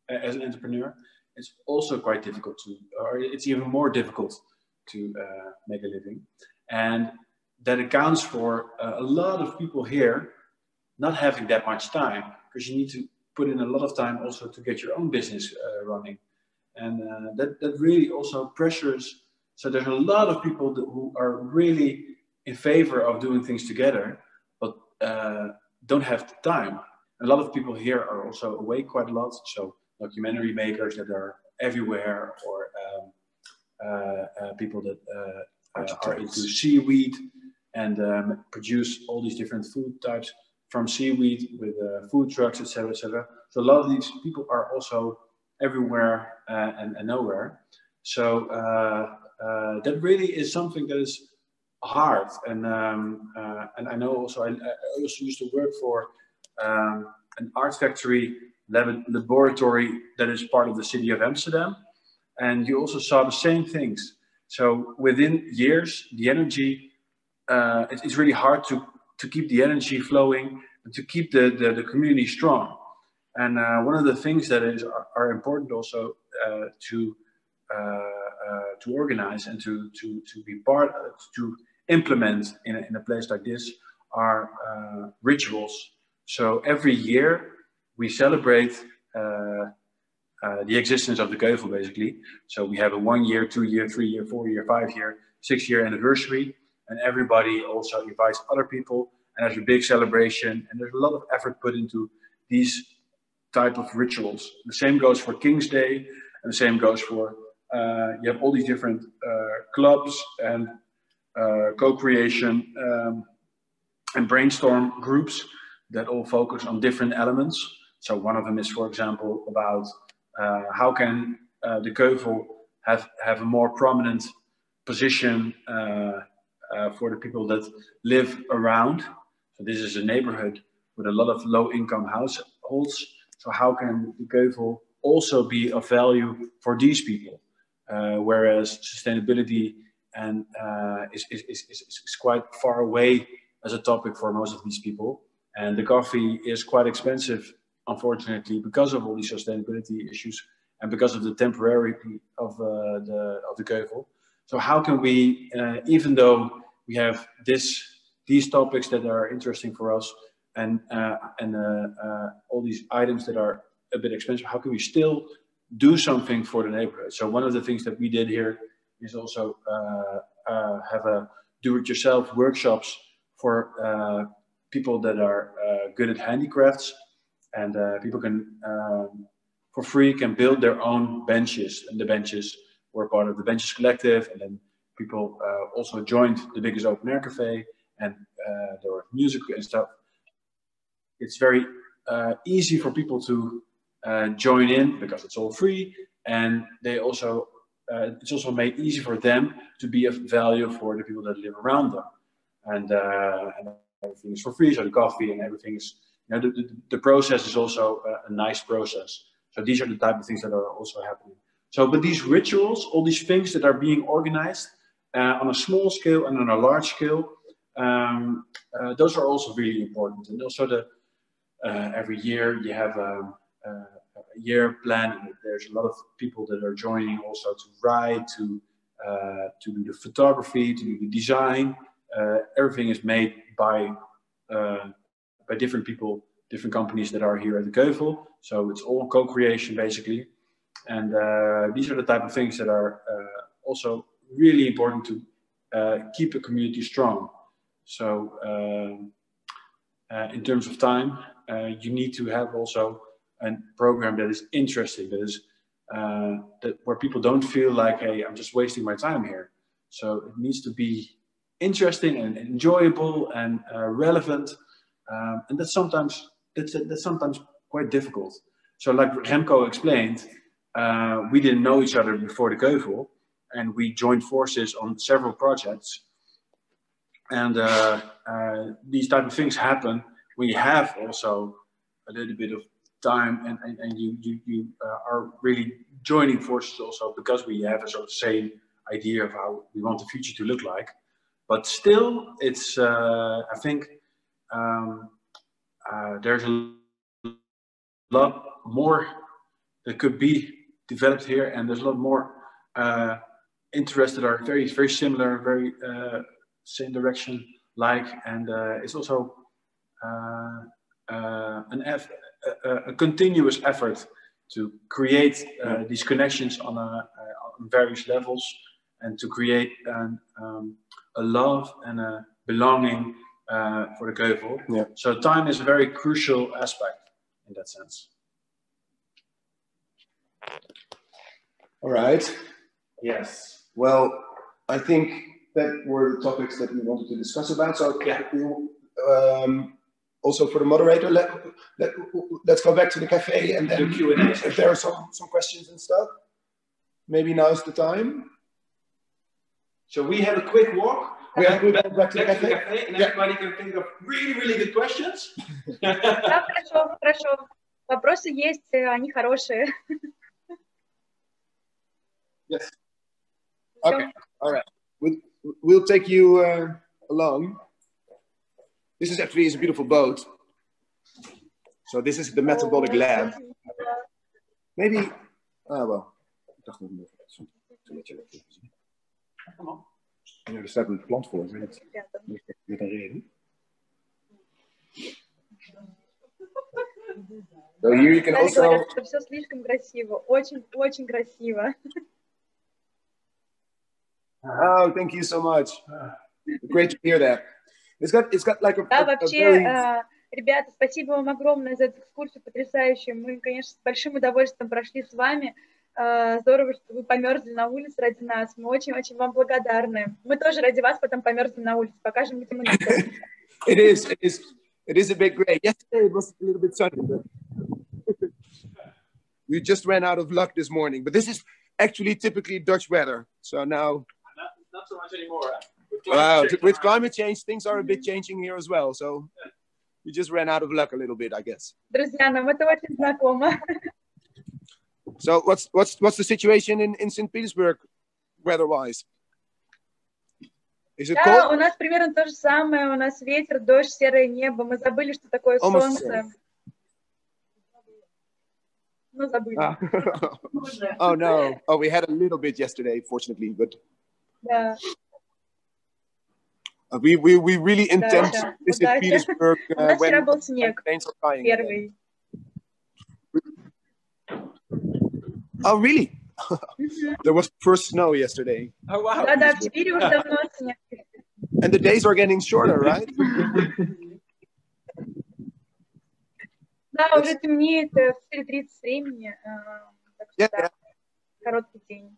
as an entrepreneur, it's also quite difficult to, or it's even more difficult to make a living. And that accounts for a lot of people here not having that much time, because you need to put in a lot of time also to get your own business running. And that really also pressures. So there's a lot of people who are really in favor of doing things together, but don't have the time. A lot of people here are also away quite a lot. So documentary makers that are everywhere, or people that are into seaweed and produce all these different food types from seaweed with food trucks, etc., etc. So a lot of these people are also everywhere and nowhere. So that really is something that is hard. And I know also, I also used to work for an art factory laboratory that is part of the city of Amsterdam. And you also saw the same things. So within years, the energy, it's really hard to keep the energy flowing and to keep the community strong. And one of the things that are important also to organize and to be part to implement in a place like this are rituals. So every year we celebrate the existence of the Ceuvel, basically. So we have a 1 year, 2 year, 3 year, 4 year, 5 year, 6 year anniversary, and everybody also invites other people, and there's a big celebration, and there's a lot of effort put into these type of rituals. The same goes for King's Day, and the same goes for you have all these different clubs and co-creation and brainstorm groups that all focus on different elements. So one of them is, for example, about how can the Ceuvel have a more prominent position for the people that live around. So this is a neighborhood with a lot of low-income households. So how can the Ceuvel also be of value for these people? Whereas sustainability and is quite far away as a topic for most of these people. And the coffee is quite expensive, unfortunately, because of all these sustainability issues and because of the temporarity of the Ceuvel. So how can we, even though we have these topics that are interesting for us and all these items that are a bit expensive, how can we still do something for the neighborhood? So one of the things that we did here is also have a do-it-yourself workshops for people that are good at handicrafts, and people can for free can build their own benches, and the benches were part of the Benches Collective, and then people also joined the biggest open air cafe, and there was music and stuff. It's very easy for people to join in because it's all free, and they also it's also made easy for them to be of value for the people that live around them, and everything is for free. So the coffee and everything is, you know, the process is also a nice process. So these are the type of things that are also happening. So, but these rituals, all these things that are being organized on a small scale and on a large scale, those are also really important. And also every year you have a year plan, and there's a lot of people that are joining also to write, to do the photography, to do the design. Everything is made by different people, different companies that are here at the Ceuvel. So it's all co-creation basically. And these are the type of things that are also really important to keep a community strong. So in terms of time, you need to have also a program that is interesting, that is where people don't feel like, hey, I'm just wasting my time here. So it needs to be interesting and enjoyable and relevant, and that's sometimes quite difficult. So like Remco explained, we didn't know each other before the Ceuvel, and we joined forces on several projects. And these type of things happen when you have also a little bit of time, and you are really joining forces also because we have a sort of same idea of how we want the future to look like. But still, it's I think there's a lot more that could be developed here, and there's a lot more interests that are very, very similar, very same direction, and it's also a continuous effort to create these connections on various levels, and to create a love and a belonging for the Ceuvel. Yeah. So time is a very crucial aspect in that sense. All right. Yes. Well, I think that were the topics that we wanted to discuss about. So yeah. Also for the moderator, let's go back to the cafe, and then if there are some questions and stuff, maybe now's the time. So we have a quick walk. We have to go back to the cafe, and everybody can think of really, really good questions. Да, хорошо, хорошо. Вопросы есть, они хорошие. Yes. Okay. All right. We'll take you along. This is actually a beautiful boat. So this is the metabolic lab. Maybe. Well. Come on. Ja, er staat een plant voor. Met een reden. So here you can also. Говорят, что все слишком красиво, очень красиво. Oh, thank you so much. Great to hear that. It's got like a. Да, вообще, ребята, спасибо вам огромное за эту экскурсию потрясающую. Мы, конечно, с большим удовольствием прошли с вами. Здорово, что вы померзли на улице ради нас. Мы очень-очень вам благодарны. Мы тоже ради вас потом померзли на улице. Покажем, где мы находимся. It is a bit gray. Yesterday it was a little bit sunny, but we just ran out of luck this morning. But this is actually typically Dutch weather. So now, not so much anymore. With climate change, things are a bit changing here as well. So we just ran out of luck a little bit, I guess. Друзья, нам это очень знакомо. So what's the situation in St. Petersburg weather-wise? Is it cold? Да, у нас примерно то же самое. У нас ветер, дождь, серое небо. Мы забыли, что такое солнце. Ну, забыли. Oh no! Oh, we had a little bit yesterday, fortunately, but. Да. We really intend to visit Petersburg when planes are flying. Первый. Oh, really? There was first snow yesterday. Oh, wow. Да, в Сибири уже давно снег. And the days are getting shorter, right? Да, уже темнеет в 4:30 времени. Так что, да, короткий день.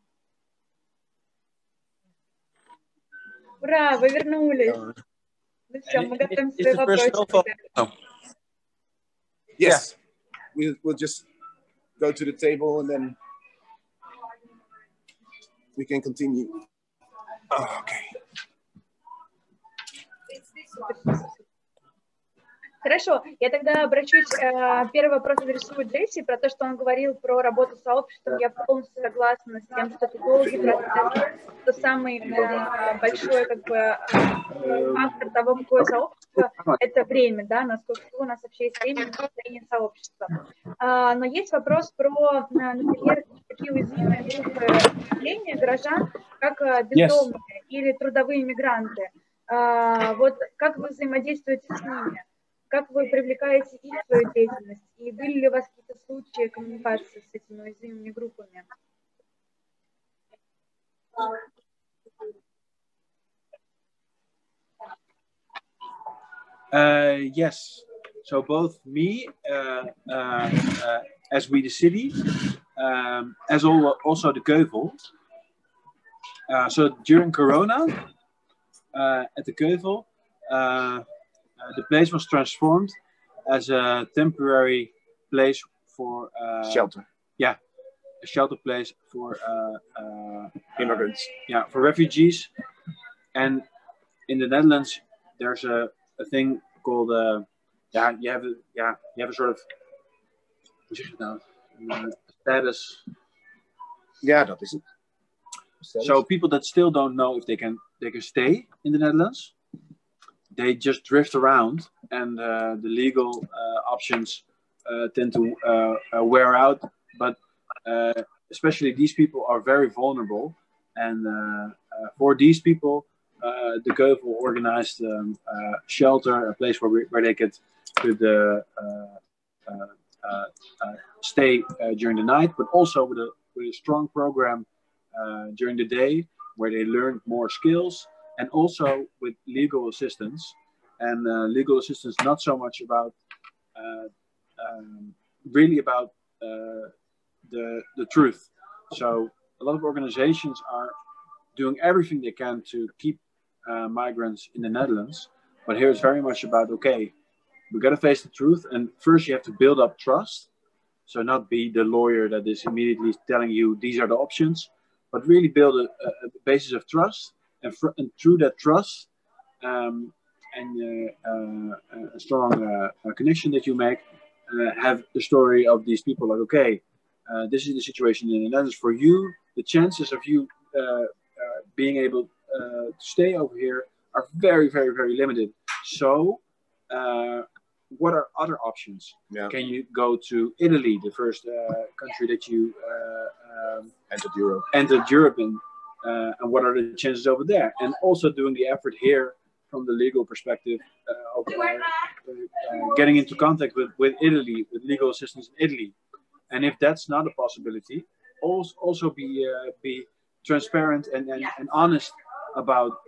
Ура, вы вернулись. Ну все, мы готовим свои вопросы. Yes, we'll just go to the table and then we can continue. Okay. Хорошо, я тогда обращусь. Первый вопрос адресую Джесси про то, что он говорил про работу с сообществом. Я полностью согласна с тем, что это долгий процесс, что самый большой фактор того, какое сообщество, это время, да, насколько у нас вообще есть время на построение сообщества. Но есть вопрос про, например, такие уязвимые группы населения, горожан, как бездомные или трудовые мигранты. Вот как вы взаимодействуете с ними? Как вы привлекаете их в свою деятельность? И были ли у вас какие-то случаи коммуникации с этими уязвимыми группами? Yes. So both me, as we the city, as also the Ceuvel. So during Corona, at the Ceuvel, the place was transformed as a temporary place for Shelter. Yeah, a shelter place for Immigrants. Yeah, for refugees. And in the Netherlands, there's a thing called you have a sort of status. Yeah, that is it. Status. So people that still don't know if they can stay in the Netherlands, they just drift around, and the legal options tend to wear out. But especially these people are very vulnerable, and for these people, the Ceuvel organized shelter, a place where they could stay during the night, but also with a strong program during the day, where they learned more skills, and also with legal assistance. And legal assistance not so much about really about the truth. So a lot of organizations are doing everything they can to keep migrants in the Netherlands, but here it's very much about, okay, we got to face the truth, and first you have to build up trust. So not be the lawyer that is immediately telling you these are the options, but really build a basis of trust, and through that trust and a strong connection that you make, have the story of these people like, okay, this is the situation in the Netherlands for you. The chances of you being able to stay over here are very, very, very limited. So what are other options? Yeah. Can you go to Italy, the first country that you entered Europe in? And what are the chances over there? And also doing the effort here from the legal perspective of getting into contact with Italy, with legal assistance in Italy. And if that's not a possibility, also be transparent and honest about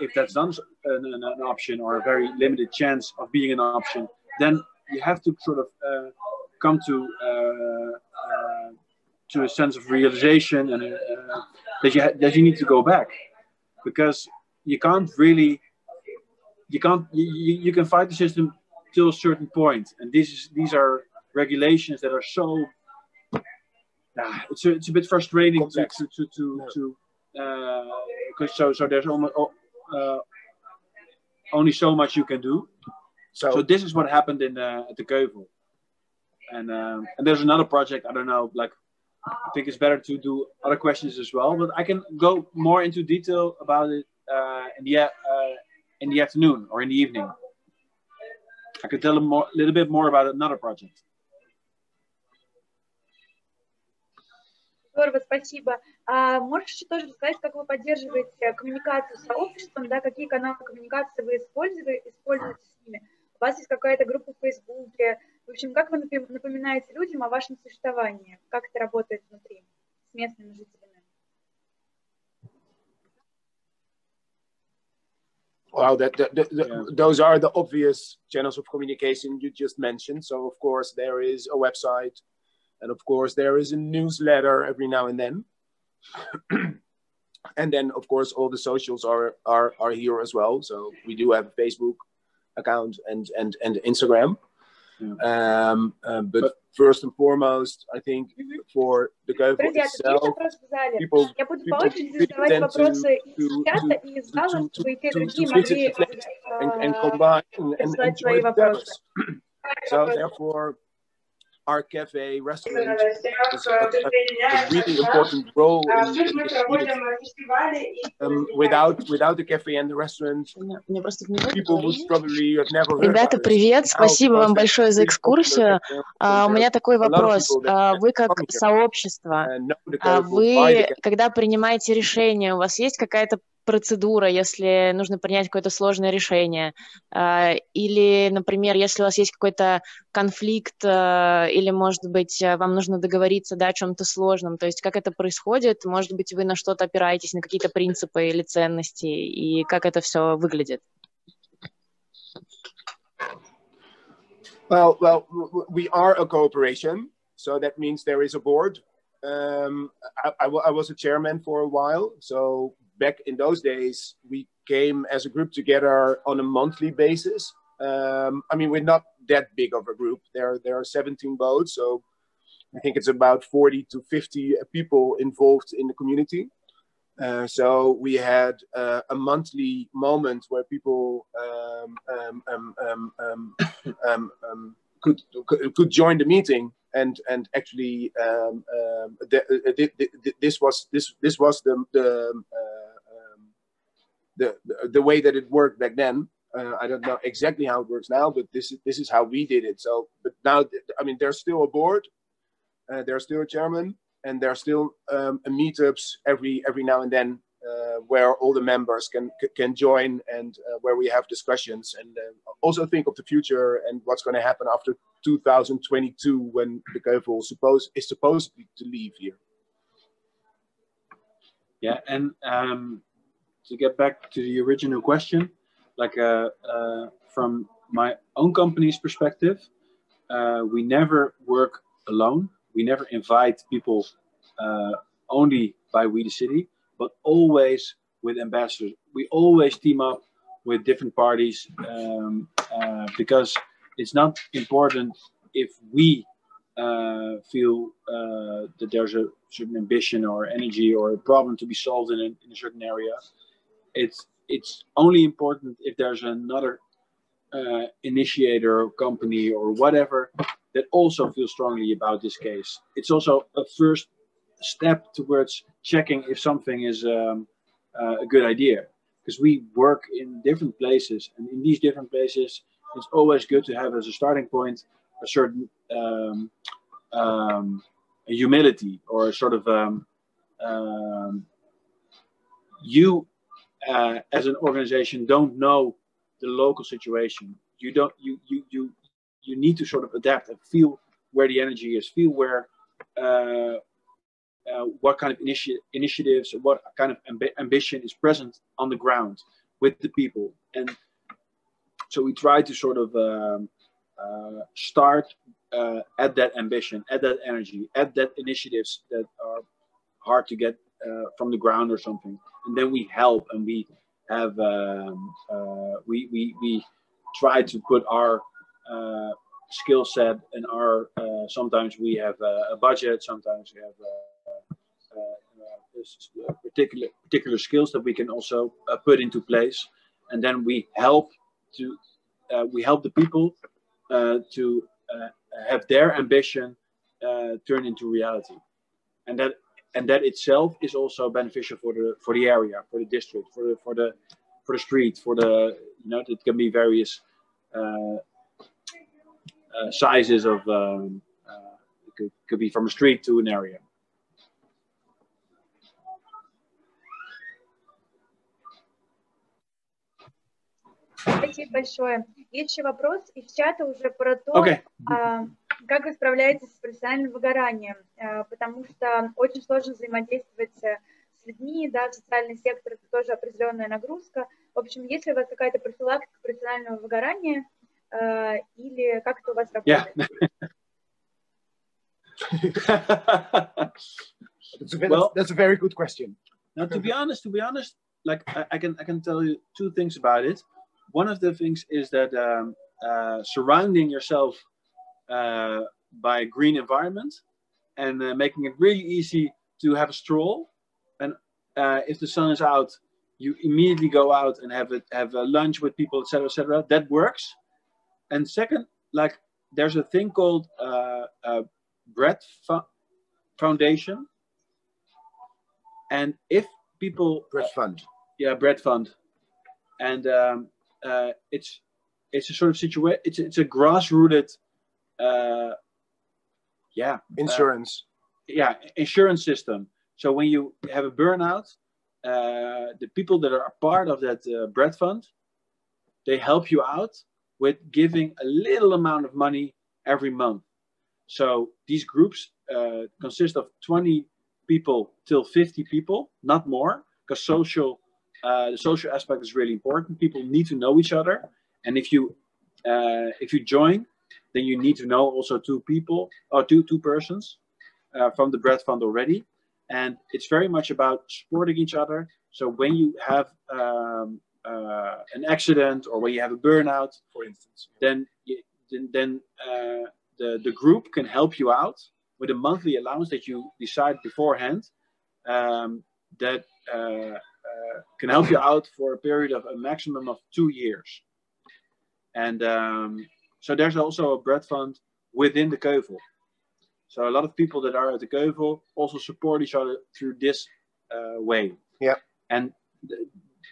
if that's not an option or a very limited chance of being an option. Then you have to sort of come to a sense of realization and that you need to go back, because you can fight the system till a certain point, and these are regulations that are so it's a bit frustrating because so there's almost only so much you can do. So this is what happened at the Ceuvel, and there's another project. I don't know, like, I think it's better to do other questions as well, but I can go more into detail about it in the afternoon or in the evening. I could tell them a little bit more about another project. Здорово, спасибо. Можете тоже рассказать, как вы поддерживаете коммуникацию с сообществом, да, какие каналы коммуникации вы используете с ними? У вас есть какая-то группа в Фейсбуке? В общем, как вы напоминаете людям о вашем существовании? Как это работает внутри с местными жителями? Wow, those are the obvious channels of communication you just mentioned. So, of course, there is a website, and of course, there is a newsletter every now and then. And then, of course, all the socials are here as well. So we do have a Facebook account and Instagram. But first and foremost, I think for the Ceuvel itself, people tend to visit the place and combine and enjoy the service. So therefore, our cafe restaurant has a really important role in this community. Without the cafe and the restaurant, people would probably have never heard. Ребята, привет! Спасибо вам большое за экскурсию. У меня такой вопрос. Вы как сообщество, вы, когда принимаете решение, у вас есть какая-то процедура, если нужно принять какое-то сложное решение? Или, например, если у вас есть какой-то конфликт, или, может быть, вам нужно договориться, да, о чем-то сложном, то есть как это происходит? Может быть, вы на что-то опираетесь, на какие-то принципы или ценности, и как это все выглядит? Well, we are a cooperation, so that means there is a board. I was a chairman for a while, so back in those days, we came as a group together on a monthly basis. I mean, we're not that big of a group. There are 17 boats, so I think it's about 40 to 50 people involved in the community. So we had a monthly moment where people could join the meeting, and actually this was the way that it worked back then. I don't know exactly how it works now, but this is how we did it. So, but now, I mean, there's still a board, there's still a chairman, and there are still meetups every now and then where all the members can join, and where we have discussions, and also think of the future and what's going to happen after 2022 when the Ceuvel is supposed to leave here. Yeah, and to get back to the original question, like from my own company's perspective, we never work alone. We never invite people only by We the City, but always with ambassadors. We always team up with different parties because it's not important if we feel that there's a certain ambition or energy or a problem to be solved in a certain area. It's only important if there's another initiator or company or whatever that also feels strongly about this case. It's also a first step towards checking if something is a good idea, because we work in different places, and in these different places it's always good to have as a starting point a certain humility, or a sort of you as an organization don't know the local situation. You need to sort of adapt and feel where the energy is, feel where what kind of initiatives, what kind of ambition is present on the ground with the people. And so we try to sort of start at that ambition, at that energy, at that initiatives that are hard to get from the ground or something. And then we help, and we have we try to put our skill set and our sometimes we have a budget, sometimes we have particular skills that we can also put into place, and then we help the people to have their ambition turn into reality, and that itself is also beneficial for the area, for the district, for the street, for the, you know, it can be various sizes of it could be from a street to an area. Спасибо большое. Есть еще вопрос из чата уже про то, как вы справляетесь с профессиональным выгоранием, потому что очень сложно взаимодействовать с людьми, да, в социальный сектор это тоже определенная нагрузка. В общем, есть ли у вас какая-то профилактика профессионального выгорания или как это у вас работает? Well, that's a very good question. Now, to be honest, like I can tell you two things about it. One of the things is that surrounding yourself by a green environment and making it really easy to have a stroll. And if the sun is out, you immediately go out and have a lunch with people, etc., etc. That works. And second, like there's a thing called Bread Foundation. And if people Bread Fund. Yeah, Bread Fund. And it's a sort of situation. It's a grassrooted insurance. Insurance system. So when you have a burnout, the people that are part of that Bread Fund, they help you out with giving a little amount of money every month. So these groups consist of 20 people till 50 people, not more, because the social aspect is really important. People need to know each other, and if you join, then you need to know also two people or two persons from the Bread Fund already, and it's very much about supporting each other. So when you have an accident or when you have a burnout, for instance, then the group can help you out with a monthly allowance that you decide beforehand that can help you out for a period of a maximum of 2 years. And so there's also a Bread Fund within the Ceuvel. So a lot of people that are at the Ceuvel also support each other through this way. Yeah. And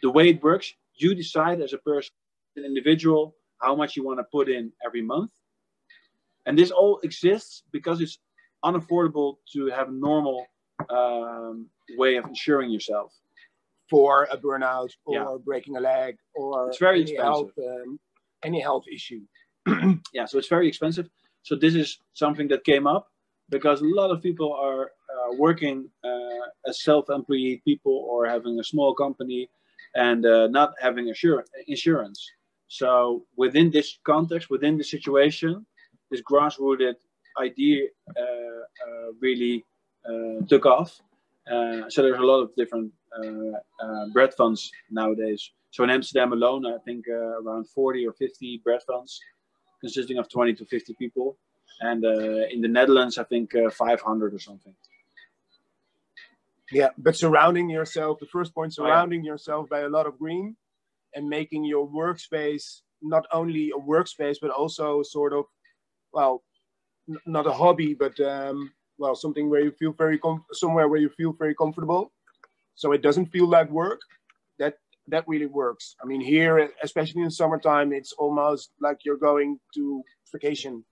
the way it works, you decide as a person, an individual, how much you want to put in every month. And this all exists because it's unaffordable to have a normal way of insuring yourself. For a burnout or breaking a leg or it's very expensive. Any health issue. Yeah, so it's very expensive. So this is something that came up because a lot of people are working as self-employed people or having a small company and not having insurance. So within this context, within the situation, this grassrooted idea really took off. So there's a lot of different bread funds nowadays. So in Amsterdam alone, I think around 40 or 50 bread funds consisting of 20 to 50 people. And in the Netherlands, I think 500 or something. Yeah, but surrounding yourself, the first point, surrounding yourself by a lot of green and making your workspace not only a workspace, but also sort of, well, not a hobby, but well, something where you feel somewhere where you feel very comfortable. So it doesn't feel like work. That really works. I mean, here, especially in summertime, it's almost like you're going to vacation,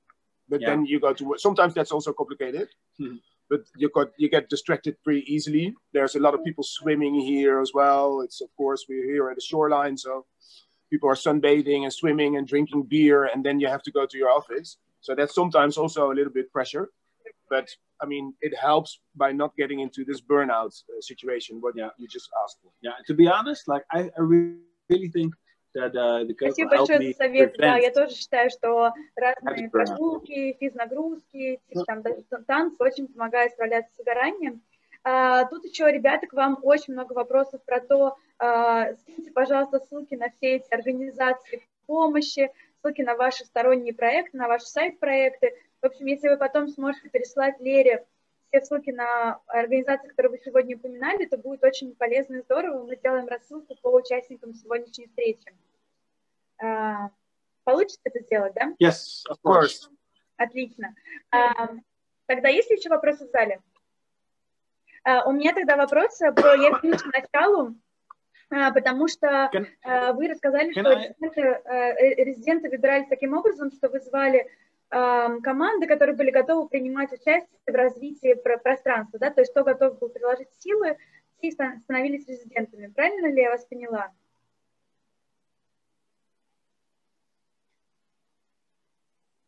but then you go to work. Sometimes that's also complicated. Mm-hmm. But you get distracted pretty easily. There's a lot of people swimming here as well. It's, of course, we're here at the shoreline, so people are sunbathing and swimming and drinking beer, and then you have to go to your office. So that's sometimes also a little bit pressure. But I mean, it helps by not getting into this burnout situation, what you just asked for. Yeah, to be honest, like I really think that the Спасибо большое за совет. Да, я тоже считаю, что разные прогулки, физнагрузки, там, танцы очень помогают справляться с выгоранием. Тут еще, ребята, к вам очень много вопросов про то, скиньте, пожалуйста, ссылки на все эти организации помощи, ссылки на ваши сторонние проекты, на ваш сайт проекты. В общем, если вы потом сможете переслать Лере все ссылки на организации, которые вы сегодня упоминали, то будет очень полезно и здорово. Мы сделаем рассылку по участникам сегодняшней встречи. Получится это сделать, да? Yes, of course. Отлично. Тогда есть ли еще вопросы в зале? У меня тогда вопрос про я вернусь к началу, потому что вы рассказали, что резиденты выбирались таким образом, что вы звали команды, которые были готовы принимать участие в развитии пространства, да, то есть кто готов был приложить силы, все становились резидентами. Правильно ли я вас поняла?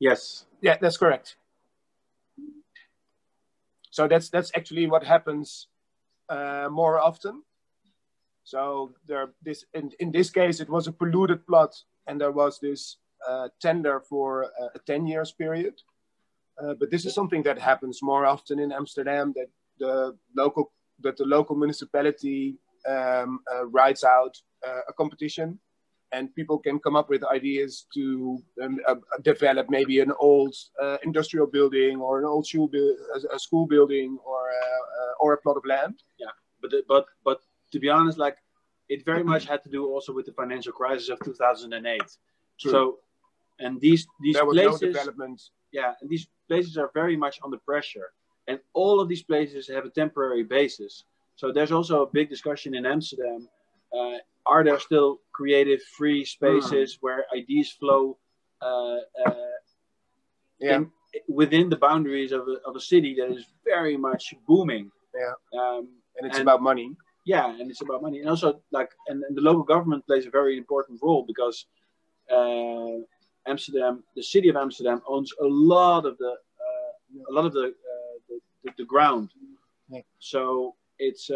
Yes, yeah, that's correct. So that's actually what happens more often. So in this case, it was a polluted plot, and there was this tender for a 10 years period. But this is something that happens more often in Amsterdam, that the local that the local municipality writes out a competition, and people can come up with ideas to develop maybe an old industrial building or an old a school building or a plot of land. Yeah, but to be honest, like it very much had to do also with the financial crisis of 2008. True. So, and these there was places, no development. Yeah, and these places are very much under pressure, and all of these places have a temporary basis. So there's also a big discussion in Amsterdam. Are there still creative, free spaces where ideas flow within the boundaries of a city that is very much booming? Yeah, and it's about money. Yeah, and it's about money, and also like, and the local government plays a very important role because Amsterdam, the city of Amsterdam, owns a lot of the ground. Yeah. So it's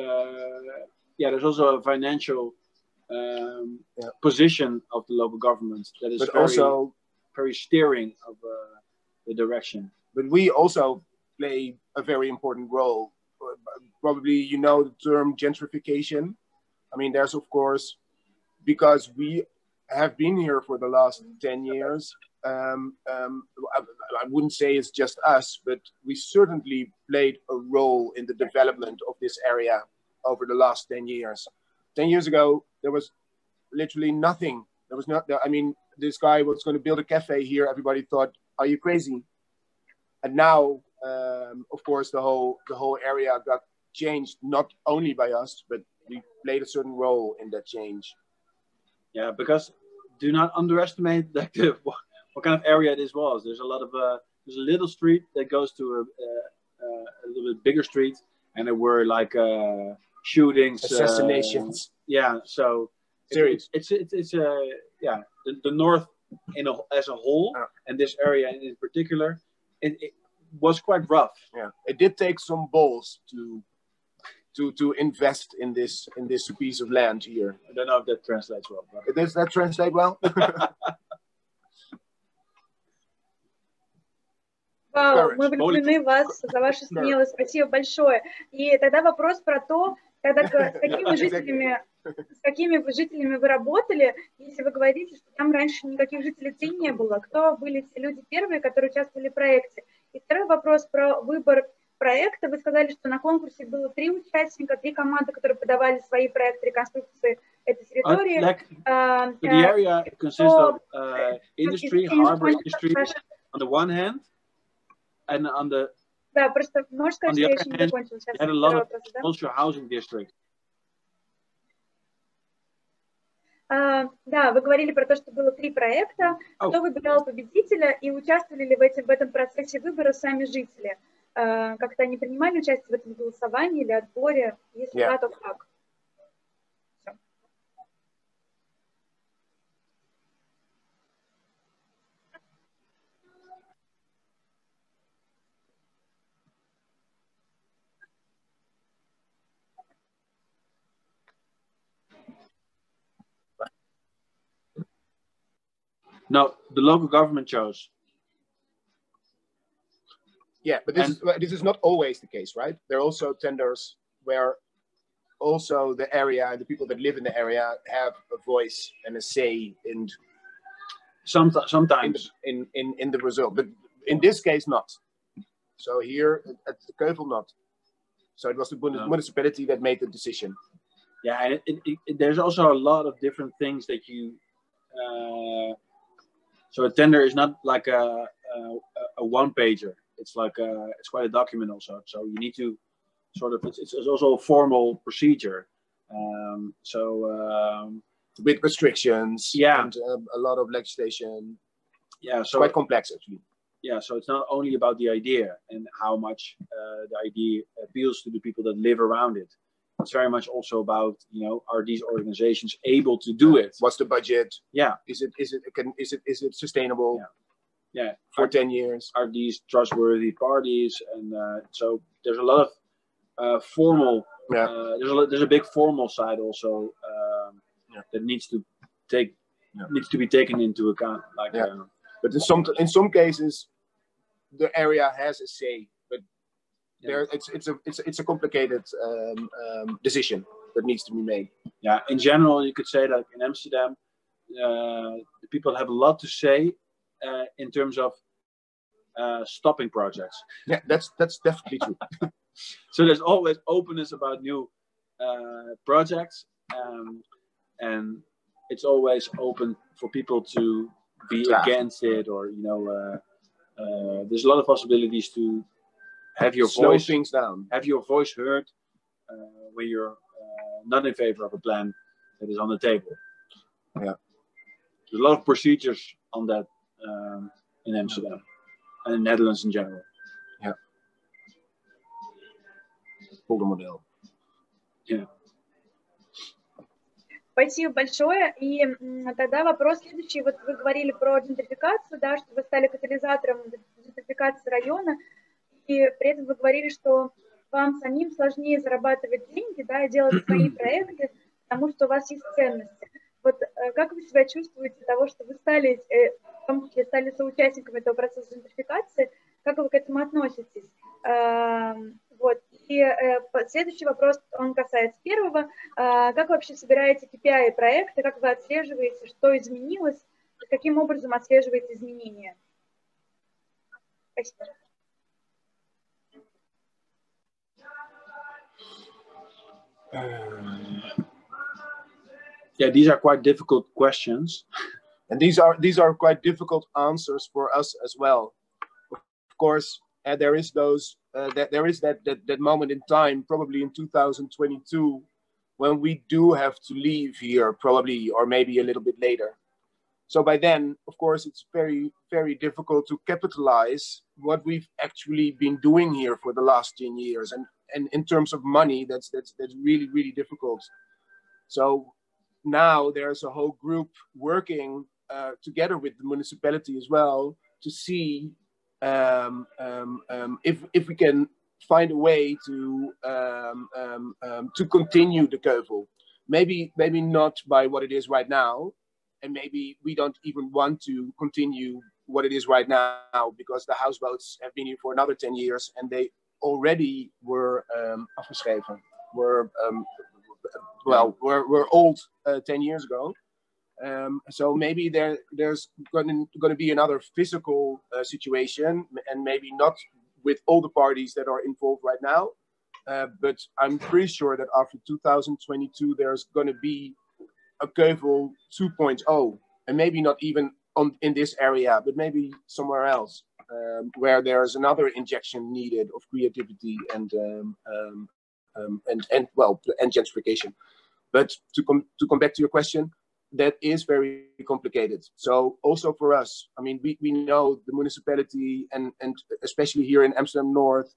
there's also a financial position of the local government that is very steering of the direction. But we also play a very important role. Probably you know the term gentrification. I mean, there's of course, because we have been here for the last 10 years. I wouldn't say it's just us, but we certainly played a role in the development of this area over the last 10 years. 10 years ago, there was literally nothing. There was not. I mean, this guy was going to build a cafe here. Everybody thought, "Are you crazy?" And now, of course, the whole area got changed, not only by us, but we played a certain role in that change. Yeah, because do not underestimate like what kind of area this was. There's a lot of there's a little street that goes to a little bit bigger street, and there were like shootings, assassinations. Yeah, so serious. It's the north as a whole, and this area in particular, it was quite rough. Yeah, it did take some balls to invest in this piece of land here. I don't know if that translates well. But... Does that translate well? Вау, мы влюблены в вас за вашу смелость. Спасибо большое. И тогда вопрос про то, тогда с какими жителями вы работали, если вы говорите, что там раньше никаких жителей не было. Кто были те люди первые, которые участвовали в проекте? И второй вопрос про выбор проекта. Вы сказали, что на конкурсе было 3 участника, 3 команды, которые подавали свои проекты реконструкции этой территории. The area consists of industry, harbor industry on the one hand, and on the да, просто можешь сказать, что я еще не закончила. Сейчас had a lot of cultural housing districts. Да, вы говорили про то, что было 3 проекта. Кто выбирал победителя и участвовали ли в этом процессе выбора сами жители? Как-то они принимали участие в этом голосовании или отборе? Если да, то как? No, the local government chose. Yeah, but this is not always the case, right? There are also tenders where also the area and the people that live in the area have a voice and a say in sometimes in the result, but in this case not. So here at the Ceuvel not. So it was the municipality that made the decision. Yeah, and there's also a lot of different things that you. So a tender is not like a one-pager. It's like it's quite a document also. So you need to sort of it's also a formal procedure. With restrictions. Yeah. And a lot of legislation. Yeah. So it's quite complex actually. Yeah. So it's not only about the idea and how much the idea appeals to the people that live around it. It's very much also about, you know, are these organizations able to do it? What's the budget? Yeah. Is it sustainable? Yeah. Yeah. For 10 years. Are these trustworthy parties? And so there's a lot of formal. Yeah. There's a big formal side also that needs to be taken into account. Like, but in some cases, the area has a say, but there it's a complicated decision that needs to be made. Yeah, in general, you could say that in Amsterdam, the people have a lot to say in terms of stopping projects. Yeah, that's definitely true. So there's always openness about new projects, and it's always open for people to be against it, or there's a lot of possibilities to have your slow voice things down, have your voice heard when you're not in favor of a plan that is on the table. Yeah, there's a lot of procedures on that in Amsterdam and in the Netherlands in general. Yeah. Poldermodel. Yeah. Спасибо большое. И тогда вопрос следующий. Вот вы говорили про джентрификацию, да, что вы стали катализатором джентрификации района, и при этом вы говорили, что вам самим сложнее зарабатывать деньги, да, и делать свои проекты, потому что у вас есть ценности. Вот как вы себя чувствуете от того, что вы стали, в том числе, стали соучастниками этого процесса джентрификации, как вы к этому относитесь? Вот. И следующий вопрос, он касается первого. Как вы вообще собираете KPI проекты, как вы отслеживаете, что изменилось, и каким образом отслеживаете изменения? Спасибо. Yeah, these are quite difficult questions, and these are quite difficult answers for us as well. Of course, there is that moment in time, probably in 2022, when we do have to leave here, probably, or maybe a little bit later. So by then, of course, it's very, very difficult to capitalize what we've actually been doing here for the last 10 years. And in terms of money, that's really, really difficult. So now there's a whole group working together with the municipality as well to see if we can find a way to continue the Ceuvel. Maybe not by what it is right now, and maybe we don't even want to continue what it is right now, because the houseboats have been here for another 10 years and they already were afgeschreven. Were old 10 years ago. So maybe there's going to be another physical situation, and maybe not with all the parties that are involved right now. But I'm pretty sure that after 2022, there's going to be a Ceuvel 2.0, and maybe not even in this area, but maybe somewhere else, where there's another injection needed of creativity and gentrification. But to come back to your question, that is very complicated. So also for us, I mean, we know the municipality and especially here in Amsterdam North,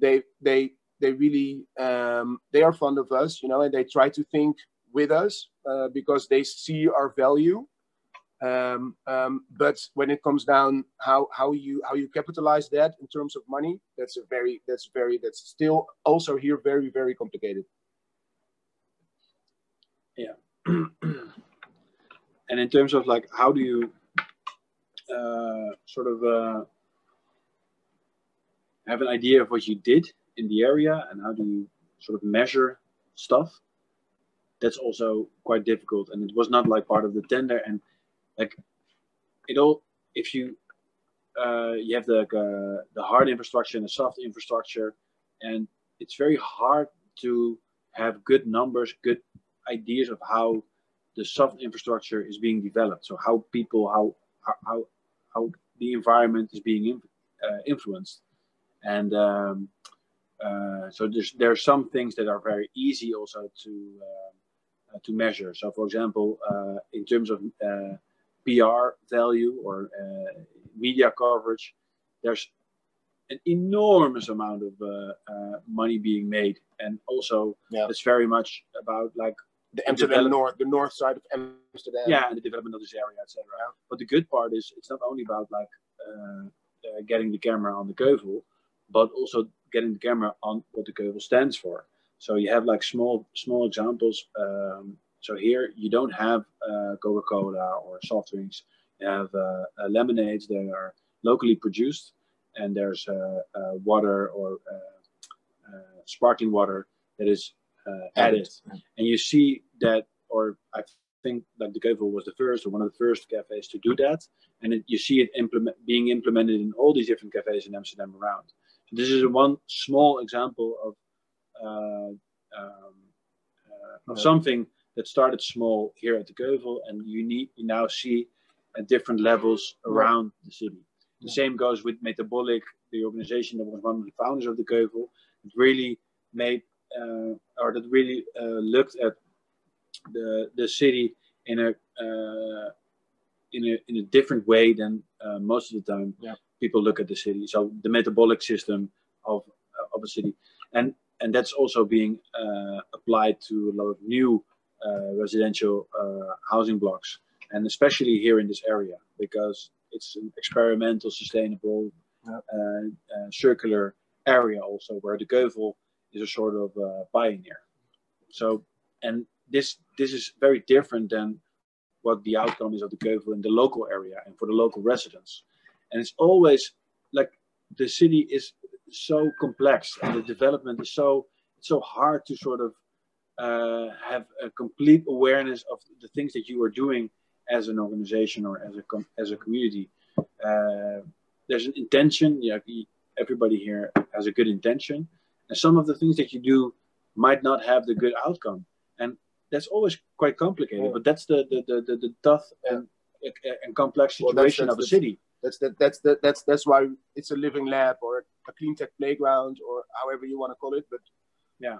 they really they are fond of us, and they try to think with us because they see our value. But when it comes down how you capitalize that in terms of money, that's still also here very, very complicated. Yeah. And in terms of like, how do you have an idea of what you did in the area, and how do you sort of measure stuff? That's also quite difficult, and it was not like part of the tender. And like if you have the hard infrastructure and the soft infrastructure, and it's very hard to have good numbers, good ideas of how the soft infrastructure is being developed. So how the environment is being influenced, and so there are some things that are very easy also to measure. So for example, in terms of PR value or media coverage, there's an enormous amount of money being made, and also it's very much about like the Amsterdam the north side of Amsterdam. Yeah, and the development of this area, etc. But the good part is it's not only about like getting the camera on the Ceuvel, but also getting the camera on what the Ceuvel stands for. So you have like small examples. So here you don't have Coca-Cola or soft drinks. You have lemonades that are locally produced, and there's water or sparkling water that is added. And you see that, or I think that the Ceuvel was the first or one of the first cafes to do that. And you see it being implemented in all these different cafes in Amsterdam around. So this is one small example of something that started small here at the Ceuvel, and you now see at different levels around the city. The same goes with Metabolic, the organization that was one of the founders of the Ceuvel. It really made, looked at the city in a different way than most of the time people look at the city. So the metabolic system of a city, and that's also being applied to a lot of new residential housing blocks, and especially here in this area, because it's an experimental, sustainable, circular area also, where the Ceuvel is a sort of pioneer. So, and this is very different than what the outcome is of the Ceuvel in the local area and for the local residents. And it's always like the city is so complex, and the development is so hard to sort of have a complete awareness of the things that you are doing as an organization or as a community. There's an intention. Everybody here has a good intention, and some of the things that you do might not have the good outcome, and that's always quite complicated. But that's the tough and complex situation of a city. That's why it's a living lab or a clean tech playground or however you want to call it. But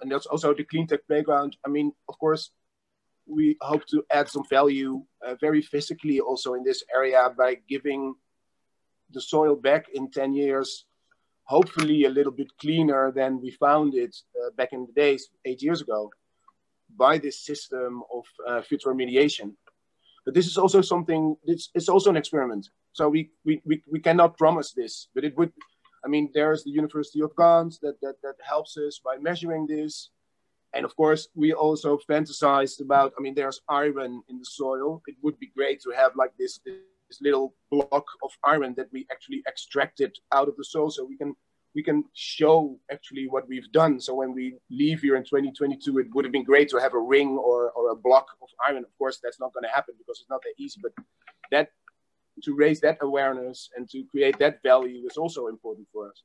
and that's also the clean tech playground. I mean, of course, we hope to add some value very physically also in this area by giving the soil back in 10 years, hopefully a little bit cleaner than we found it back in the days 8 years ago, by this system of filter remediation. But this is also something, it's also an experiment. So we cannot promise this, but it would, I mean, there's the University of Gans that helps us by measuring this. And of course, we also fantasized about, I mean, there's iron in the soil. It would be great to have like this little block of iron that we actually extracted out of the soil, so we can show actually what we've done. So when we leave here in 2022, it would have been great to have a ring or a block of iron. Of course, that's not going to happen because it's not that easy, but that, to raise that awareness and to create that value is also important for us.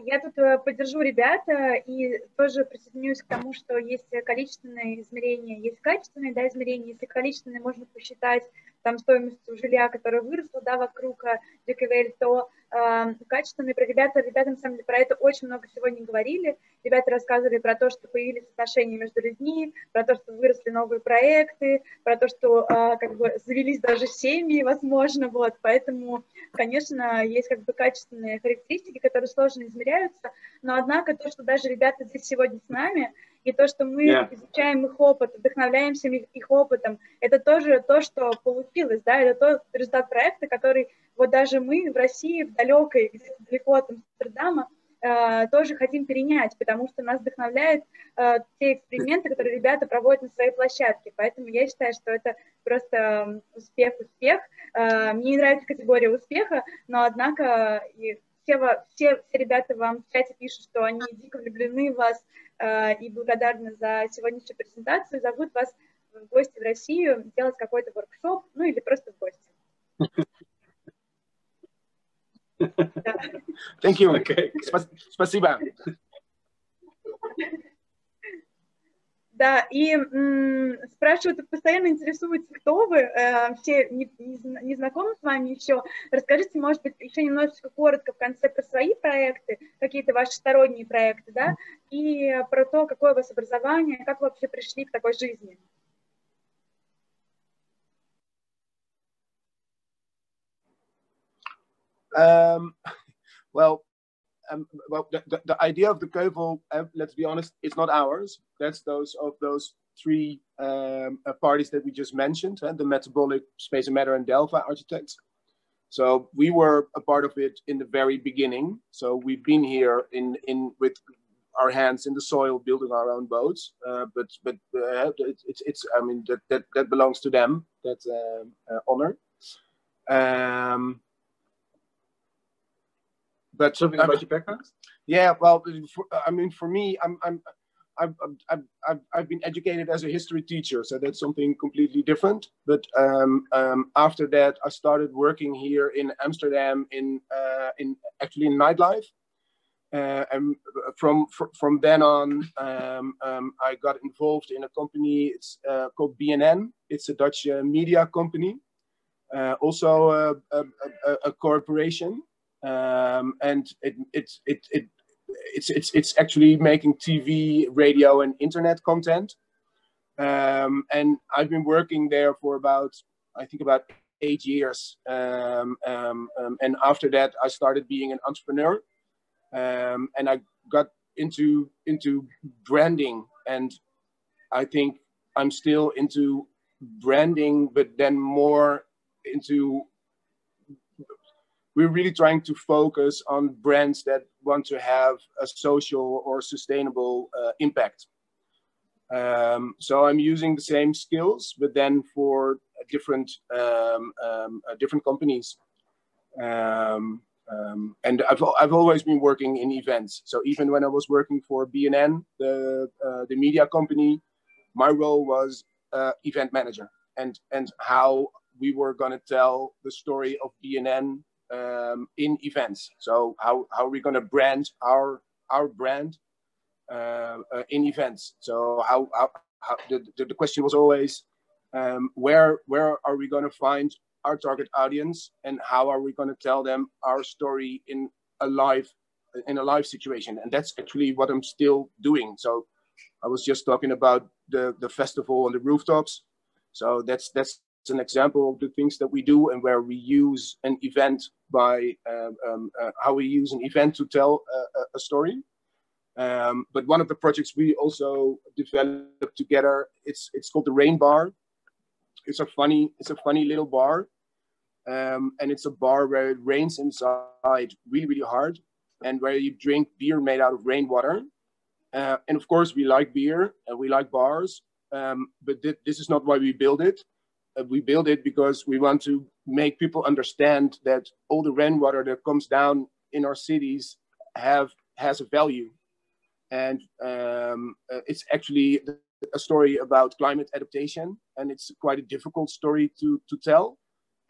Я тут поддержу ребят и тоже присоединюсь к тому, что есть количественные измерения, есть качественные измерения. Если количественные можно посчитать там стоимость жилья, которая выросла вокруг ДКВЛ, то качественные ребята на самом деле про это очень много сегодня говорили. Ребята рассказывали про то, что появились отношения между людьми, про то, что выросли новые проекты, про то, что как бы завелись даже семьи, возможно, вот. Поэтому, конечно, есть как бы качественные характеристики, которые сложно измеряются, но однако то, что даже ребята здесь сегодня с нами, и то, что мы изучаем их опыт, вдохновляемся их опытом, это тоже то, что получилось, да, это тот результат проекта, который вот даже мы в России, в далекой, где-то далеко от Амстердама, тоже хотим перенять, потому что нас вдохновляют те эксперименты, которые ребята проводят на своей площадке. Поэтому я считаю, что это просто успех. Мне не нравится категория успеха, но однако все ребята вам в чате пишут, что они дико влюблены в вас и благодарны за сегодняшнюю презентацию, зовут вас в гости в Россию делать какой-то воркшоп, ну или просто в гости. Thank you. Okay. Спасибо. Да, и спрашивают, постоянно интересуются, кто вы, все не знакомы с вами еще. Расскажите, может быть, еще немножечко коротко в конце про свои проекты, какие-то ваши сторонние проекты, да, и про то, какое у вас образование, как вы вообще пришли к такой жизни. Well, the idea of the Ceuvel, let's be honest, it's not ours. That's those three parties that we just mentioned, the Metabolic, Space and Matter, and Delphi architects. So we were a part of it in the very beginning. So we've been here with our hands in the soil, building our own boats. But it's I mean that belongs to them. That honor. But something about your background? Yeah, well, I mean, for me, I've been educated as a history teacher, so that's something completely different. But after that, I started working here in Amsterdam in nightlife. And from then on, I got involved in a company. It's called BNN. It's a Dutch media company, also a corporation, and it's actually making TV, radio, and internet content. And I've been working there for about 8 years. And after that, I started being an entrepreneur. And I got into branding, and I think I'm still into branding, but then more into, we're really trying to focus on brands that want to have a social or sustainable impact. So I'm using the same skills, but then for different companies. And I've always been working in events. So even when I was working for BNN, the media company, my role was event manager, and how we were going to tell the story of BNN in events. So how are we going to brand our brand in events? So how the question was always, where are we going to find our target audience, and how are we going to tell them our story in a live situation? And that's actually what I'm still doing. So I was just talking about the festival on the rooftops. So that's an example of the things that we do, and where we use an event by how we use an event to tell a story. But one of the projects we also developed together, it's called the Rain Bar. It's a funny little bar. And it's a bar where it rains inside really, really hard, and where you drink beer made out of rainwater. And of course, we like beer and we like bars, but this is not why we build it. We build it because we want to make people understand that all the rainwater that comes down in our cities has a value. And it's actually a story about climate adaptation, and it's quite a difficult story to tell,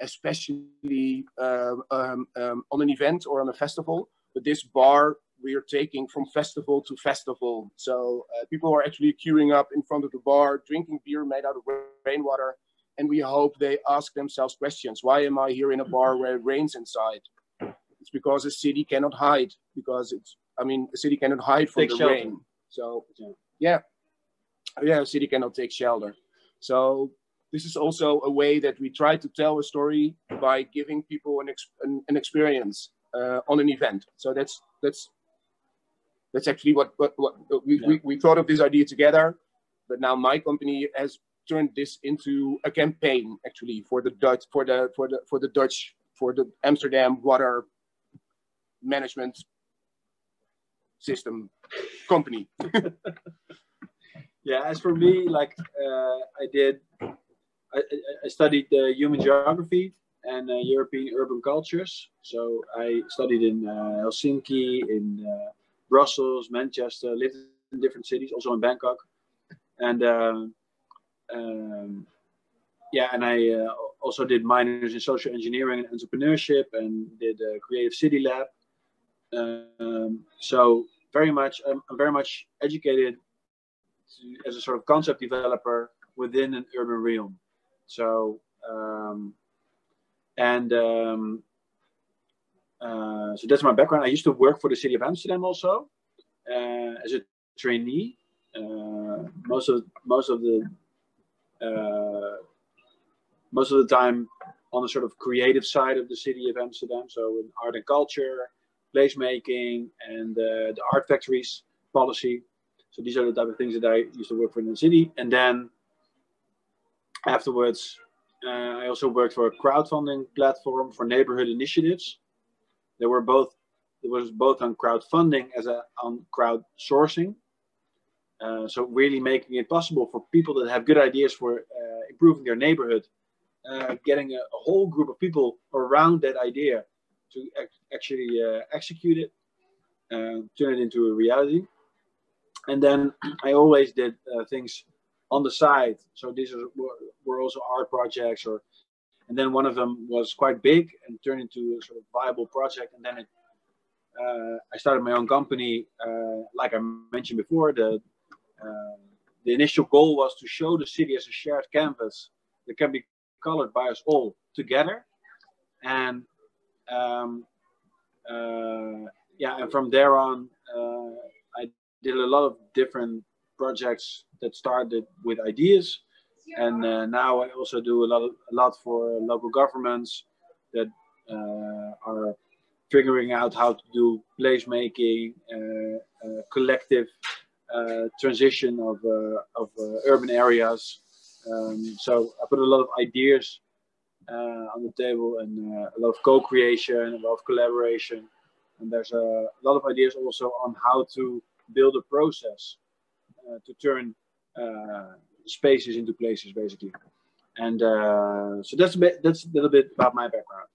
especially on an event or on a festival. But this bar, we are taking from festival to festival. So people are actually queuing up in front of the bar, drinking beer made out of rainwater. And we hope they ask themselves questions. Why am I here in a bar where it rains inside? It's because a city cannot hide, because a city cannot hide from the rain. So yeah, a city cannot take shelter. So this is also a way that we try to tell a story by giving people an experience on an event. So that's actually what we thought of this idea together. But now my company has turned this into a campaign, actually, for the Amsterdam water management system company. Yeah, as for me, I studied human geography and European urban cultures. So I studied in Helsinki, in Brussels, Manchester, lived in different cities, also in Bangkok. And and I also did minors in social engineering and entrepreneurship, and did a creative city lab. So I'm very much educated as a sort of concept developer within an urban realm. So so that's my background. I used to work for the city of Amsterdam also as a trainee. Most of the time on the sort of creative side of the city of Amsterdam. So in art and culture, placemaking, and the art factories policy. So these are the type of things that I used to work for in the city. And then afterwards, I also worked for a crowdfunding platform for neighborhood initiatives. It was both on crowdfunding as on crowdsourcing. So really making it possible for people that have good ideas for improving their neighborhood, getting a whole group of people around that idea actually execute it, turn it into a reality. And then I always did things on the side. So these were also art projects, and then one of them was quite big and turned into a sort of viable project. And then I started my own company. Like I mentioned before, the initial goal was to show the city as a shared canvas that can be colored by us all together. And and from there on, I did a lot of different projects that started with ideas, and now I also do a lot for local governments that are figuring out how to do placemaking, collective transition of urban areas. So I put a lot of ideas on the table, and a lot of co-creation, a lot of collaboration, and there's a lot of ideas also on how to build a process to turn spaces into places, basically. And so that's a little bit about my background.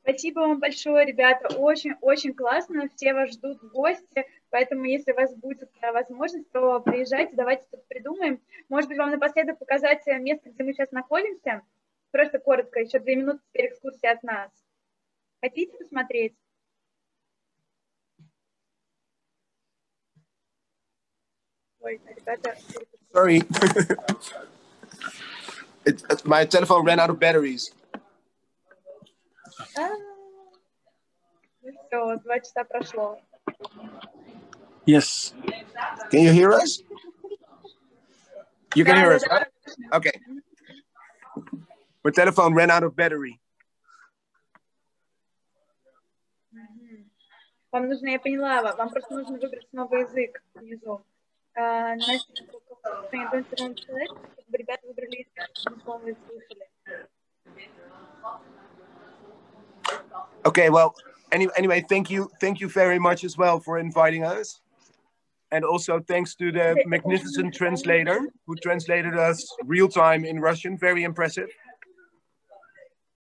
Спасибо вам большое, ребята. Очень классно. Все вас ждут в гости. Поэтому, если у вас будет возможность, то приезжайте, давайте что-то придумаем. Может быть, вам напоследок показать место, где мы сейчас находимся? Просто коротко, еще 2 минуты теперь экскурсия от нас. Хотите посмотреть? Ой, ребята... Sorry. My telephone ran out of batteries. Ну все, 2 часа прошло. Yes. Can you hear us? You can hear us, right? Okay. My telephone ran out of battery. Вам нужно, я поняла, вам просто нужно выбрать новый язык внизу. Настя, чтобы ребята выбрали язык, чтобы слово слышали. Okay, well, anyway, thank you very much as well for inviting us. And also thanks to the magnificent translator who translated us real time in Russian. Very impressive.